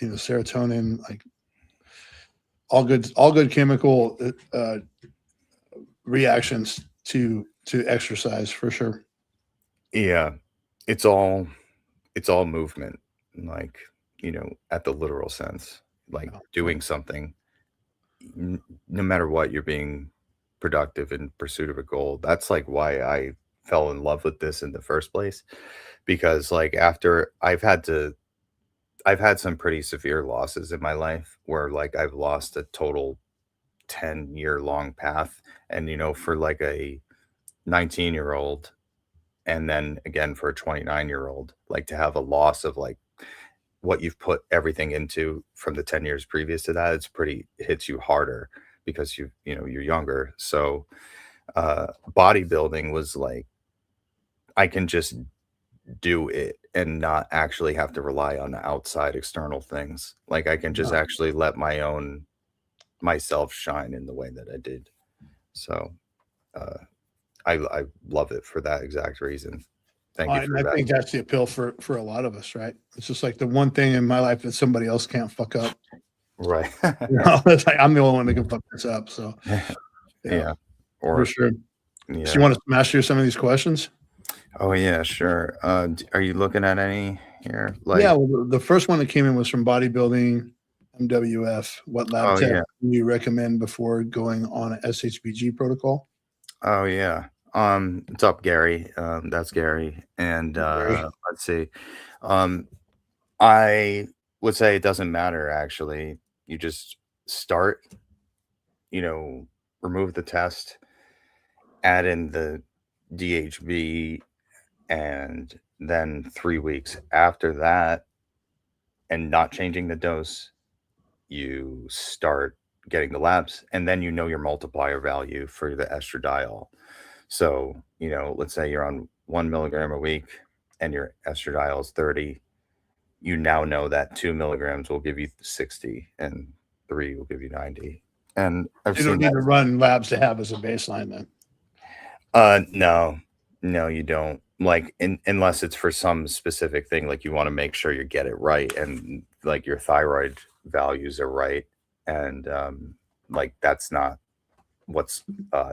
serotonin, like all good chemical reactions to exercise for sure. Yeah, it's all movement, like, at the literal sense, like Yeah. doing something, no matter what, you're being productive in pursuit of a goal. That's like why I fell in love with this in the first place, because like after I've had some pretty severe losses in my life where like I've lost a total 10-year long path. And, for like a 19-year-old, and then again for a 29-year-old, like to have a loss of like what you've put everything into from the 10 years previous to that, it hits you harder because you're younger. So bodybuilding was like, I can just do it and not actually have to rely on outside external things. Like I can just Yeah. actually let myself shine in the way that I did. So I love it for that exact reason. Thank you And for I that. think that's the appeal for a lot of us, right? It's just like the one thing in my life that somebody else can't fuck up. Right. It's like I'm the only one that can fuck this up. So Yeah. for Or sure. yeah. So you want to smash through some of these questions? Oh yeah, sure. Are you looking at any here? Like, Yeah. Well, the first one that came in was from Bodybuilding MWF. What lab oh test yeah, do you recommend before going on an SHBG protocol? oh yeah. What's up, Gary? That's Gary. And Very- let's see. Um, I would say it doesn't matter actually. You just start, you know, remove the test, add in the DHB, and then 3 weeks after that, and not changing the dose, you start getting the labs, and then your multiplier value for the estradiol. So, let's say you're on 1 milligram a week and your estradiol is 30. You now know that 2 milligrams will give you 60 and 3 will give you 90. And I've You don't seen need that. to run labs to have as a baseline then. No, you don't. Like, unless it's for some specific thing, like you want to make sure you get it right and like your thyroid values are right. And like that's not what's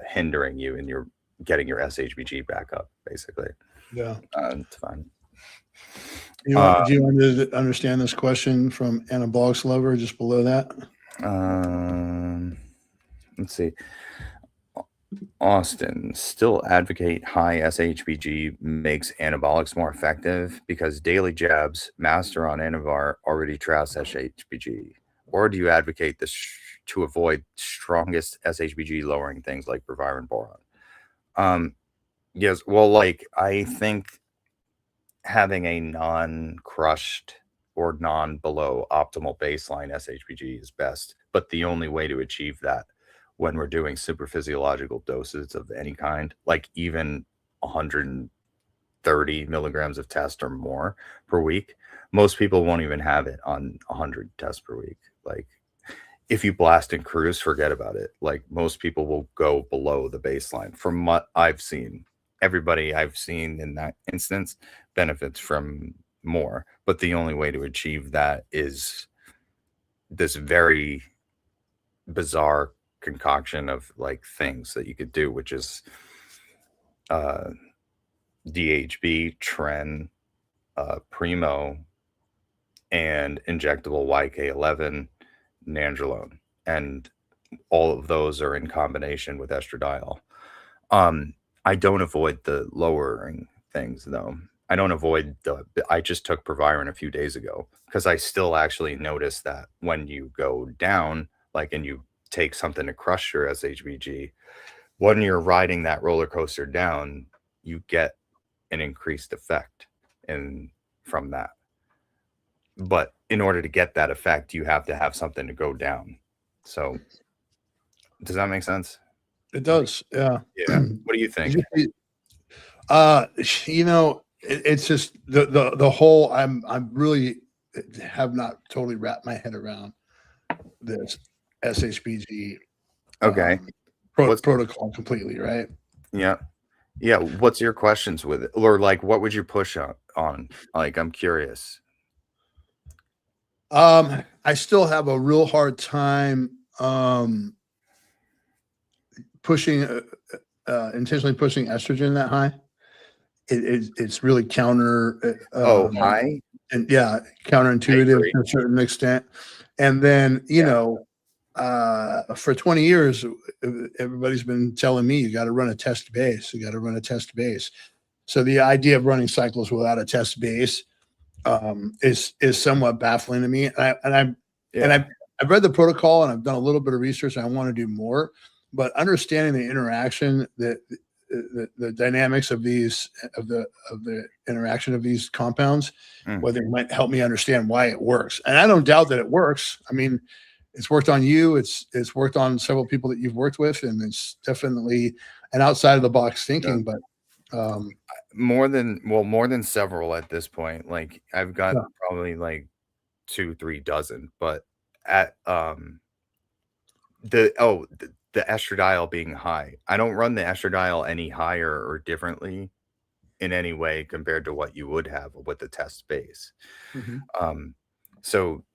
hindering you in your getting your SHBG back up, basically. Yeah. It's fine. Do you understand this question from Anabolics Lover just below that? Let's see. Austin, still advocate high SHBG makes anabolics more effective because daily jabs, master on Anavar, already traps SHBG? Or do you advocate this to avoid strongest SHBG lowering things like Proviron boron? Yes, well, like I think having a non-crushed or non-below optimal baseline SHBG is best, but the only way to achieve that when we're doing super physiological doses of any kind, like even 130 milligrams of test or more per week, most people won't even have it on 100 tests per week. Like if you blast and cruise, forget about it. Like most people will go below the baseline from what I've seen. Everybody I've seen in that instance benefits from more, but the only way to achieve that is this very bizarre concoction of like things that you could do, which is DHB, Tren, Primo, and injectable YK11, Nandrolone, and all of those are in combination with estradiol. I don't avoid the lowering things though. I don't avoid I just took Proviron a few days ago because I still actually notice that when you go down, like, and you take something to crush your SHBG, when you're riding that roller coaster down, you get an increased effect from that. But in order to get that effect, you have to have something to go down. So does that make sense? It does. Yeah. Yeah. What do you think? It's just the whole I'm really have not totally wrapped my head around this SHBG Okay. protocol completely, right? Yeah. Yeah. What's your questions with it? Or like, what would you push on? Like, I'm curious. I still have a real hard time pushing intentionally pushing estrogen that high. it's really counter. High. And yeah, counterintuitive to a certain extent. And then, for 20 years, everybody's been telling me you got to run a test base. You got to run a test base. So the idea of running cycles without a test base is somewhat baffling to me. I've read the protocol and I've done a little bit of research. And I want to do more, but understanding the interaction, the dynamics of the interaction of these compounds, whether it might help me understand why it works. And I don't doubt that it works. I mean, it's worked on you. It's worked on several people that you've worked with, and it's definitely an outside of the box thinking. But more than several at this point. Like I've got probably like 2-3 dozen. But at the estradiol being high, I don't run the estradiol any higher or differently in any way compared to what you would have with the test base. So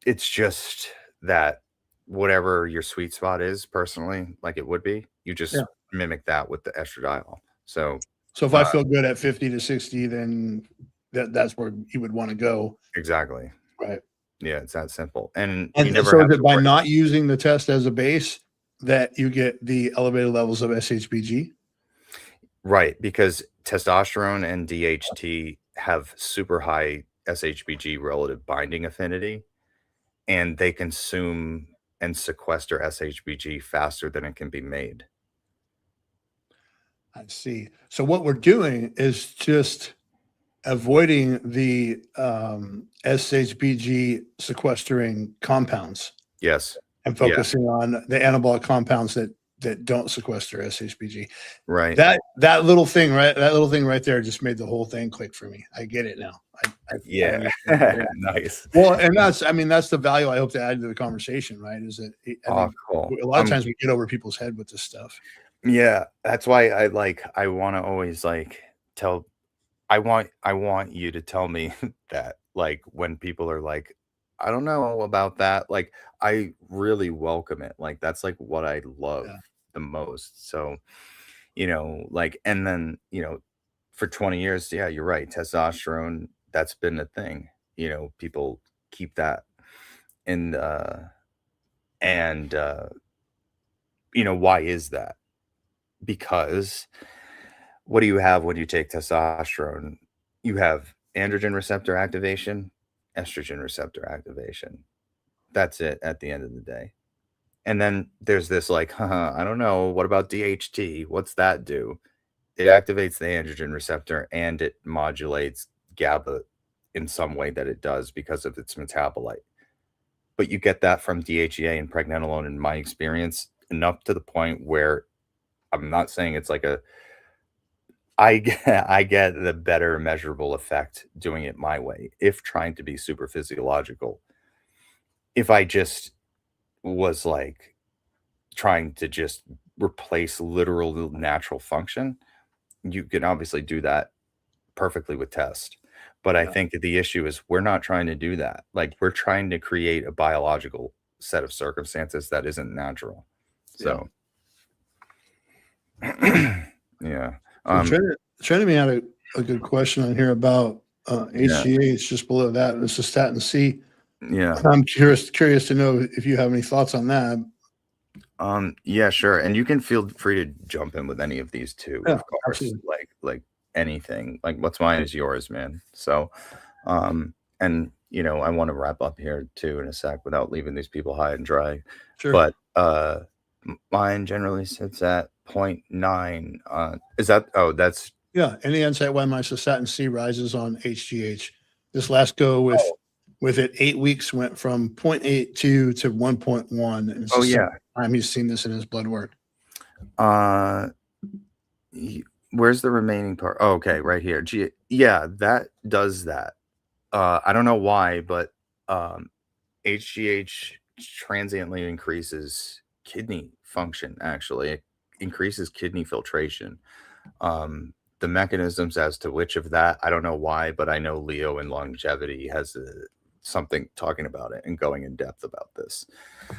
it's just that whatever your sweet spot is personally, like it would be, you just mimic that with the estradiol. So if I feel good at 50 to 60, then that's where you would want to go. Exactly. Right. Yeah, it's that simple. And so is it by not using the test as a base that you get the elevated levels of SHBG? Right, because testosterone and DHT have super high SHBG relative binding affinity, and they consume and sequester SHBG faster than it can be made. I see. So what we're doing is just avoiding the SHBG sequestering compounds. Yes. And focusing on the anabolic compounds that don't sequester SHBG. Right. That little thing right there just made the whole thing click for me. I get it now. Nice. Well, and that's the value I hope to add to the conversation, right? Is that cool. A lot of times we get over people's head with this stuff. Yeah, that's why I want to always tell. I want you to tell me that, like, when people are like, I don't know about that, like, I really welcome it. Like, that's like what I love the most. So, and then, for 20 years, yeah, you're right. Testosterone, that's been a thing. People keep that in why is that? Because what do you have when you take testosterone? You have androgen receptor activation, estrogen receptor activation. That's it at the end of the day. And then there's this I don't know, what about DHT? What's that do? It activates the androgen receptor and it modulates GABA in some way that it does because of its metabolite. But you get that from DHEA and pregnenolone, in my experience, enough to the point where I'm not saying it's like I get the better measurable effect doing it my way, if trying to be super physiological. If I just was trying to just replace literal natural function, you can obviously do that perfectly with test. But I think the issue is we're not trying to do that. Like, we're trying to create a biological set of circumstances that isn't natural. So, yeah. Trinity had a good question on here about HGH just below that. It's a statin C. Yeah. I'm curious to know if you have any thoughts on that. Yeah, sure. And you can feel free to jump in with any of these too, of course. Absolutely. Like anything. Like, what's mine is yours, man. So, and I want to wrap up here too in a sec without leaving these people high and dry. Sure. But mine generally sits at 0.9. Is that? Oh, that's. Yeah. Any insight why my cystatin C rises on HGH? This last go with it 8 weeks went from 0.82 to 1.1. And it's the time he's seen this in his blood work. Where's the remaining part? Oh, okay, right here. Yeah, that does that. I don't know why, but HGH transiently increases kidney function. Actually, it increases kidney filtration. The mechanisms as to which of that, I don't know why, but I know Leo in longevity has something talking about it and going in depth about this.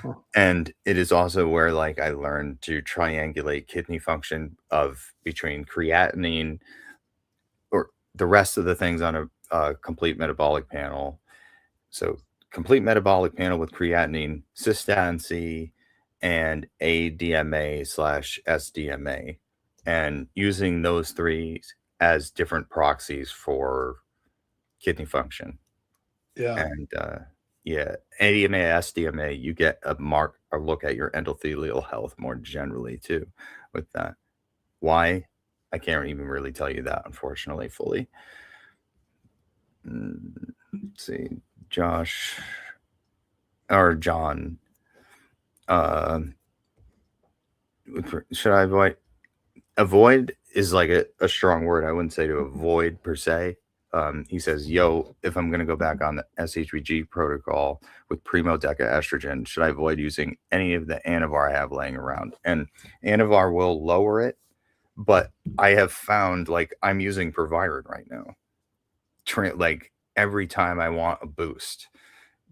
Huh. And it is also where like I learned to triangulate kidney function between creatinine or the rest of the things on a complete metabolic panel. So complete metabolic panel with creatinine, cystatin C, and ADMA/SDMA, and using those three as different proxies for kidney function. Yeah. And yeah, ADMA, SDMA, you get a look at your endothelial health more generally too with that. Why? I can't even really tell you that, unfortunately, fully. Let's see, Josh or John. Should I avoid? Avoid is like a strong word. I wouldn't say to avoid per se. He says, yo, if I'm going to go back on the SHBG protocol with primo deca estrogen, should I avoid using any of the Anavar I have laying around? And Anavar will lower it, but I have found like I'm using Proviron right now. Like every time I want a boost,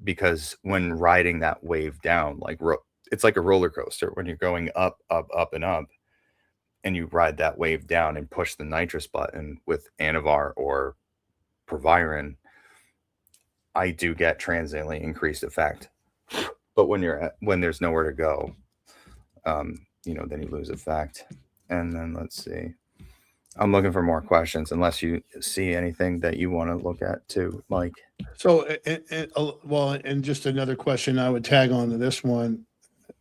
because when riding that wave down, like it's like a roller coaster when you're going up, up, up, and up, and you ride that wave down and push the nitrous button with Anavar or Proviron, I do get transiently increased effect. But when there's nowhere to go, then you lose effect. And then let's see. I'm looking for more questions, unless you see anything that you want to look at too, Mike. So, and just another question I would tag on to this one.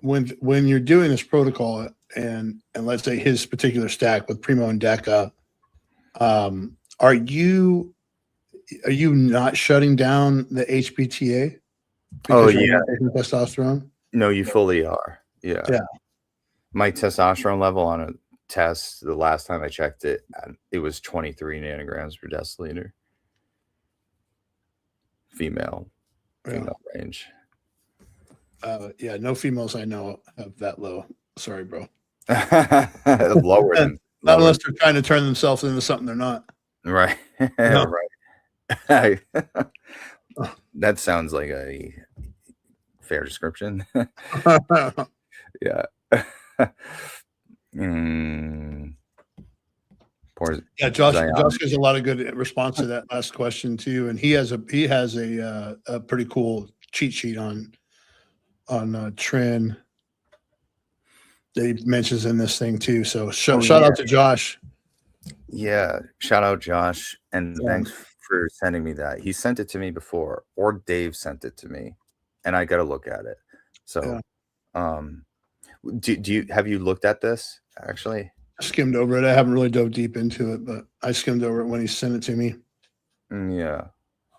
When you're doing this protocol and let's say his particular stack with Primo and Deca, are you not shutting down the HPTA? Oh yeah, testosterone. No, you fully are. Yeah. Yeah. My testosterone level on a test, the last time I checked it, it was 23 nanograms per deciliter. Female range. Yeah, no females I know have that low. Sorry, bro. Lower than not unless they're trying to turn themselves into something they're not. Right. No. Right. That sounds like a fair description. Yeah. Yeah, Josh gives a lot of good response to that last question too, and he has a pretty cool cheat sheet on Trin that he mentions in this thing too. So shout out to Josh. Yeah, shout out Josh, and thanks for sending me that. He sent it to me before, or Dave sent it to me, and I got to look at it. So, have you looked at this actually? I skimmed over it. I haven't really dove deep into it, but I skimmed over it when he sent it to me. Yeah.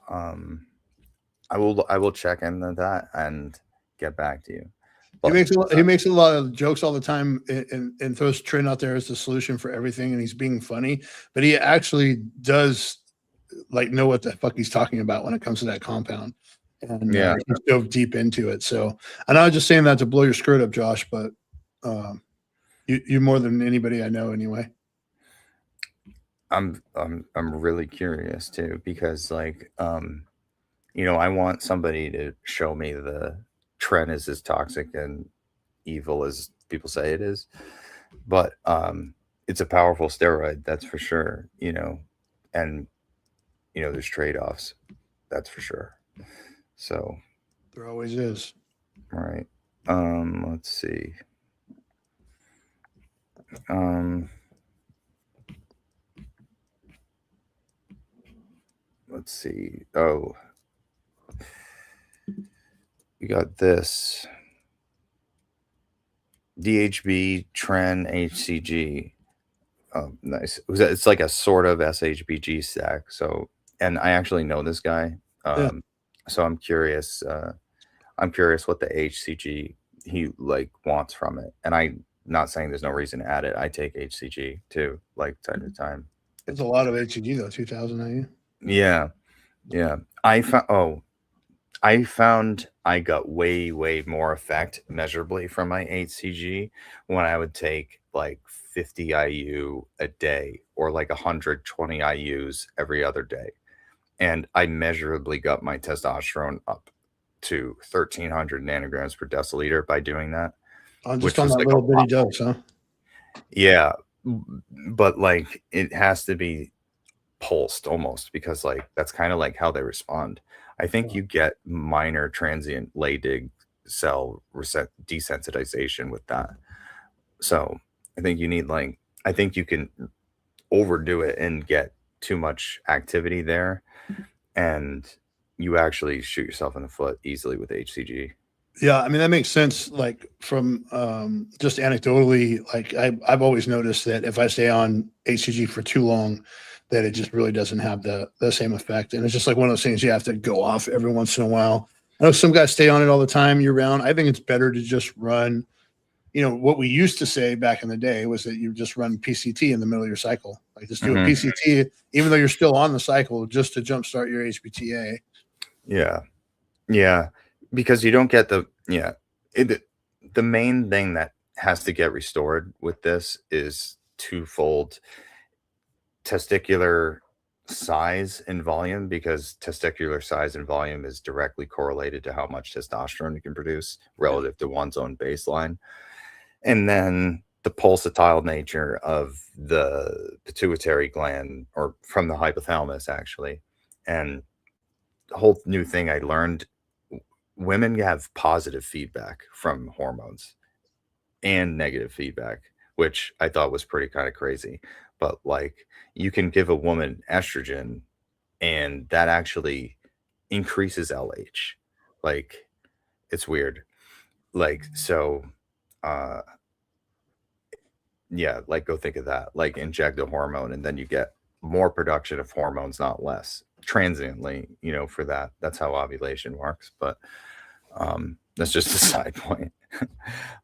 I will check into that and get back to you. But, he makes a lot of jokes all the time and throws Trin out there as the solution for everything, and he's being funny, but he actually does like know what the fuck he's talking about when it comes to that compound. And he dove deep into it. So, and I was just saying that to blow your skirt up, Josh, but you more than anybody I know anyway. I'm really curious too, because like I want somebody to show me the Tren is as toxic and evil as people say it is, but it's a powerful steroid, that's for sure. And there's trade-offs, that's for sure. So there always is. Right. Let's see. Let's see. Oh, you got this. DHB, Tren, HCG. Oh, nice. It's like a sort of SHBG stack. So, and I actually know this guy. So I'm curious. I'm curious what the HCG he like wants from it. And I'm not saying there's no reason to add it. I take HCG too, like time to time. It's a lot of HCG though, 2000 IU. Yeah. I found I got way more effect measurably from my HCG when I would take like 50 IU a day or like 120 IUs every other day. and I measurably got my testosterone up to 1,300 nanograms per deciliter by doing that. Just which on was that like little a bitty lot. dose, huh? Yeah, but like it has to be pulsed almost, because like that's kind of like how they respond. I think you get minor transient Leydig cell desensitization with that. So I think you need like, I think you can overdo it and get too much activity there, and you actually shoot yourself in the foot easily with HCG. Yeah, I mean that makes sense. Like from just anecdotally, like I've always noticed that if I stay on HCG for too long, that it just really doesn't have the same effect. And it's just like one of those things you have to go off every once in a while. I know some guys stay on it all the time year round. I think it's better to just run. What we used to say back in the day was that you just run PCT in the middle of your cycle, like just do a PCT, even though you're still on the cycle, just to jumpstart your HPTA. Yeah, because you don't get the main thing that has to get restored with this is twofold: testicular size and volume, because testicular size and volume is directly correlated to how much testosterone you can produce relative to one's own baseline. And then the pulsatile nature of the pituitary gland, or from the hypothalamus actually. And the whole new thing I learned, women have positive feedback from hormones and negative feedback, which I thought was pretty kind of crazy. But like, you can give a woman estrogen and that actually increases LH. Like, it's weird. Like, so yeah, like go think of that. Like, inject a hormone and then you get more production of hormones, not less, transiently, for that. That's how ovulation works. But that's just a side point.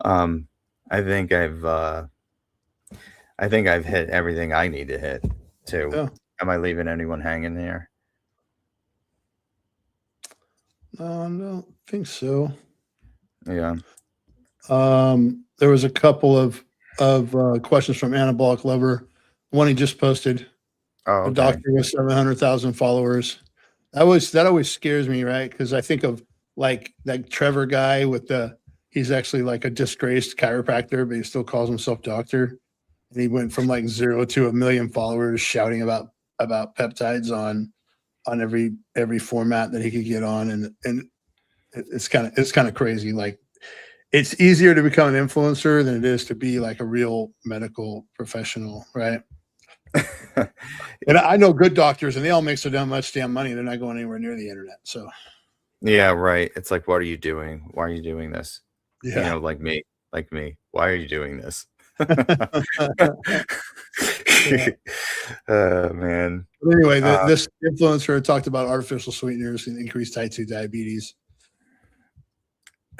I think I've hit everything I need to hit too. Yeah. Am I leaving anyone hanging here? No, I don't think so. Yeah. There was a couple of questions from Anabolic Lover. One he just posted. Oh, okay. A doctor with 700,000 followers. That always scares me, right? Because I think of like that Trevor guy he's actually like a disgraced chiropractor, but he still calls himself doctor. And he went from like 0 to 1 million followers, shouting about peptides on every format that he could get on, and it's kind of crazy. Like, it's easier to become an influencer than it is to be like a real medical professional, right? And I know good doctors, and they all make so much damn money, they're not going anywhere near the internet. So yeah, right. It's like, what are you doing? Why are you doing this? yeah, Like me. Why are you doing this? Man. But anyway, this influencer talked about artificial sweeteners and increased type 2 diabetes.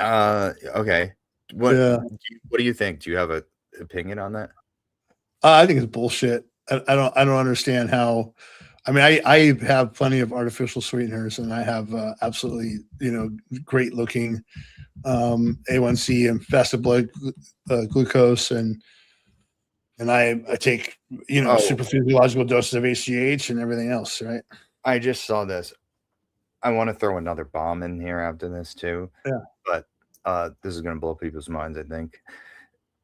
Okay. What do you think? Do you have an opinion on that? I think it's bullshit. I don't understand how. I mean, I have plenty of artificial sweeteners, and I have absolutely great looking A1C and fasted blood glucose, and I take super physiological doses of HGH and everything else, right? I just saw this. I want to throw another bomb in here after this too. Yeah. But this is going to blow people's minds, I think.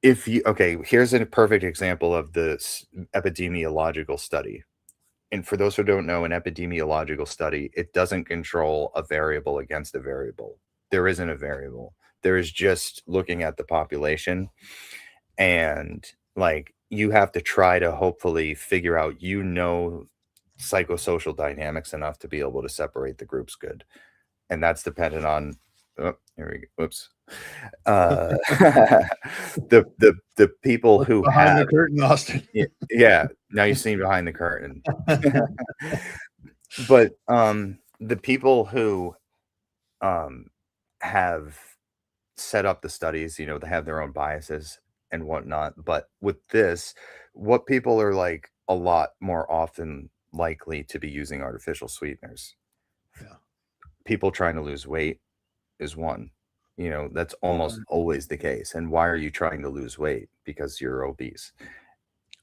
Here's a perfect example of this epidemiological study. And for those who don't know, an epidemiological study, it doesn't control a variable against a variable. There isn't a variable. There is just looking at the population, and like, you have to try to hopefully figure out, psychosocial dynamics enough to be able to separate the groups good. And that's dependent on, here we go. Whoops. The people who behind the curtain, Austin. Yeah. Now you've seen behind the curtain. But the people who have set up the studies, they have their own biases and whatnot. But with this, what people are like a lot more often likely to be using artificial sweeteners. Yeah. People trying to lose weight is one. That's almost always the case. And why are you trying to lose weight? Because you're obese.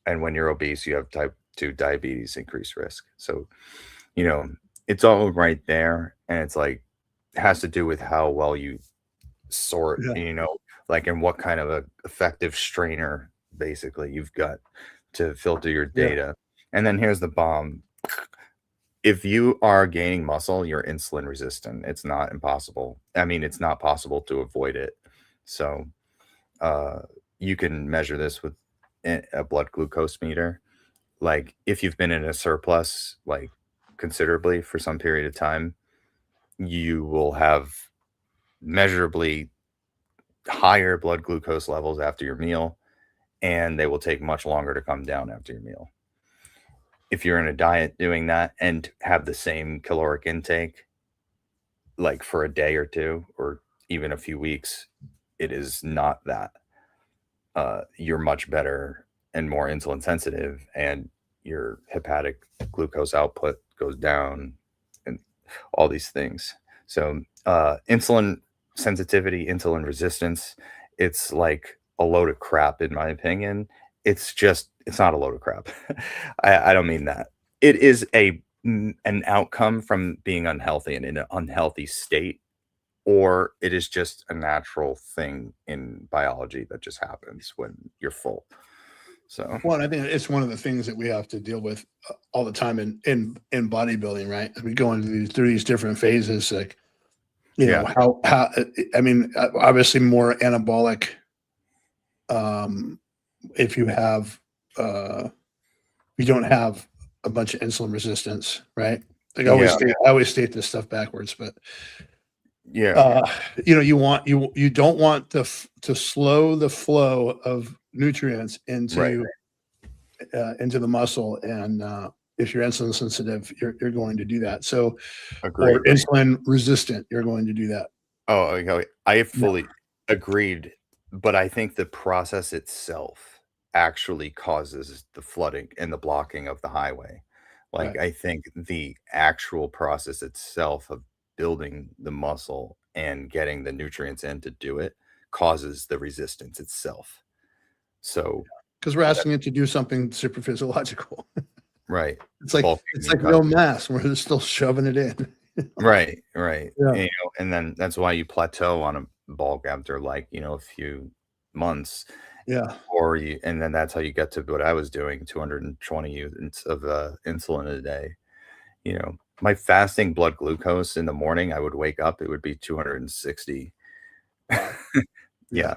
And when you're obese, you have type 2 diabetes, increased risk. So, it's all right there, and it's like it has to do with how well you sort, Yeah. you know, like and what kind of a effective strainer basically you've got to filter your Yeah. data. And then here's the bomb. If you are gaining muscle, you're insulin resistant. It's not impossible. I mean, it's not possible to avoid it. So you can measure this with a blood glucose meter. Like if you've been in a surplus, like considerably for some period of time, you will have measurably higher blood glucose levels after your meal, and they will take much longer to come down after your meal. If you're in a diet doing that and have the same caloric intake, like for a day or two, or even a few weeks, it is not that. You're much better and more insulin sensitive, and your hepatic glucose output goes down, and all these things. So, insulin sensitivity, insulin resistance, it's like a load of crap, in my opinion. It's not a load of crap. I don't mean that. It is an outcome from being unhealthy and in an unhealthy state, or it is just a natural thing in biology that just happens when you're full. So, Well, and I think it's one of the things that we have to deal with all the time in bodybuilding, right? We go into through these different phases, like, you know, how I mean, obviously more anabolic. If you have, you don't have a bunch of insulin resistance, right? Like I always state this stuff backwards, but yeah, you know, you don't want to slow the flow of nutrients into into the muscle, and if you're insulin sensitive, you're going to do that. So, agreed. or insulin resistant, you're going to do that. Oh, okay. I fully agreed, but I think the process itself actually causes the flooding and the blocking of the highway. Like, Right. I think the actual process itself of building the muscle and getting the nutrients in to do it causes the resistance itself. So, Because we're asking it to do something super physiological. right. It's like Bulking it's and like no cutting. mass. We're still shoving it in. Right, right. Yeah. You know, and then that's why you plateau on a bulk after like, you know, a few months, Yeah. or you, and then that's how you get to what I was doing, 220 units of insulin a day. You know, my fasting blood glucose in the morning, I would wake up, it would be 260. Wow. Yeah.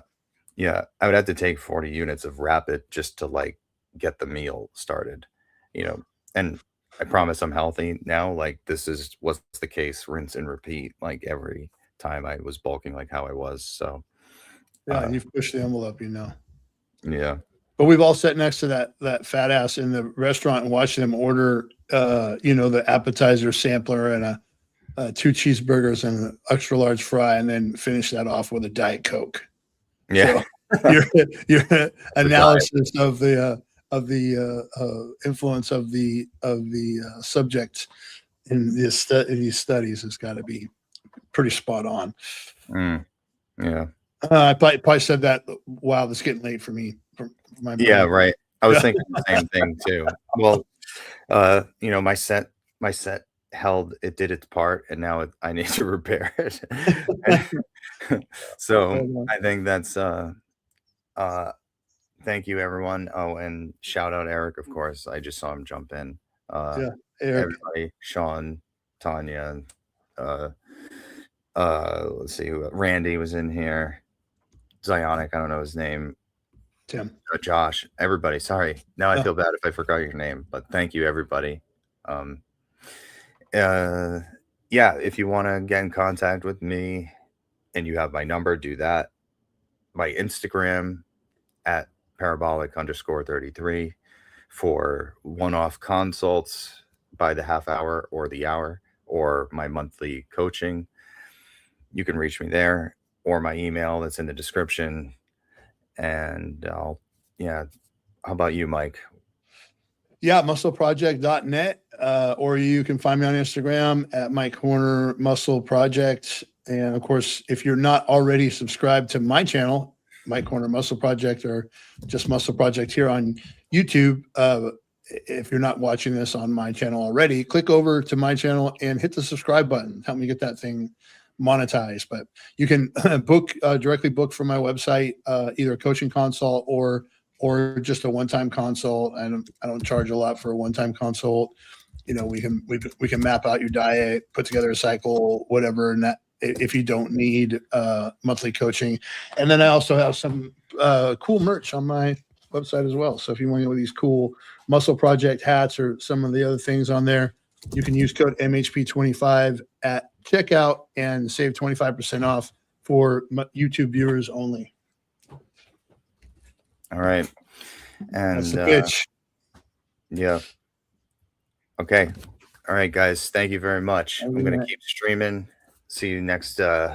Yeah. I would have to take 40 units of rapid just to like get the meal started, you know, and I promise I'm healthy now. Like this is what's the case, rinse and repeat, like every time I was bulking like how I was. So Yeah, and you've pushed the envelope, you know. yeah. But we've all sat next to that fat ass in the restaurant and watched them order, you know, the appetizer sampler and two cheeseburgers and an extra large fry, and then finish that off with a Diet Coke. Yeah. So your analysis of the influence of the subject in these studies has got to be pretty spot on. Yeah. I probably said that. Wow, it's getting late for me. For my brain. Yeah, right. I was thinking the same thing too. Well, you know, my set held, it did its part, and now I need to repair it. So I think that's thank you everyone. Oh, and shout out Eric, of course. I just saw him jump in. Yeah, Eric. Everybody, Sean, Tanya, let's see who Randy was in here. Zionic, I don't know his name. Tim. Josh, everybody. Sorry. Now I feel bad if I forgot your name, but thank you everybody. Yeah, if you want to get in contact with me and you have my number, do that. My Instagram at parabolic_33 for one-off consults by the half hour or the hour, or my monthly coaching. You can reach me there, or my email that's in the description. And how about you, Mike? Yeah, muscleproject.net, or you can find me on Instagram at Mike Horner Muscle Project. And of course, if you're not already subscribed to my channel, Mike Horner Muscle Project, or just Muscle Project here on YouTube, if you're not watching this on my channel already, click over to my channel and hit the subscribe button. Help me get that thing monetized. But you can directly book from my website, either a coaching consult or just a one-time consult. I don't charge a lot for a one-time consult. You know, we can map out your diet, put together a cycle, whatever, and that if you don't need monthly coaching. And then I also have some cool merch on my website as well. So if you want one of these cool Muscle Project hats or some of the other things on there, you can use code MHP25 at checkout and save 25% off for YouTube viewers only. All right. And that's the pitch. Yeah. Okay. All right, guys. Thank you very much. I'm going to keep streaming. See you next Thursday.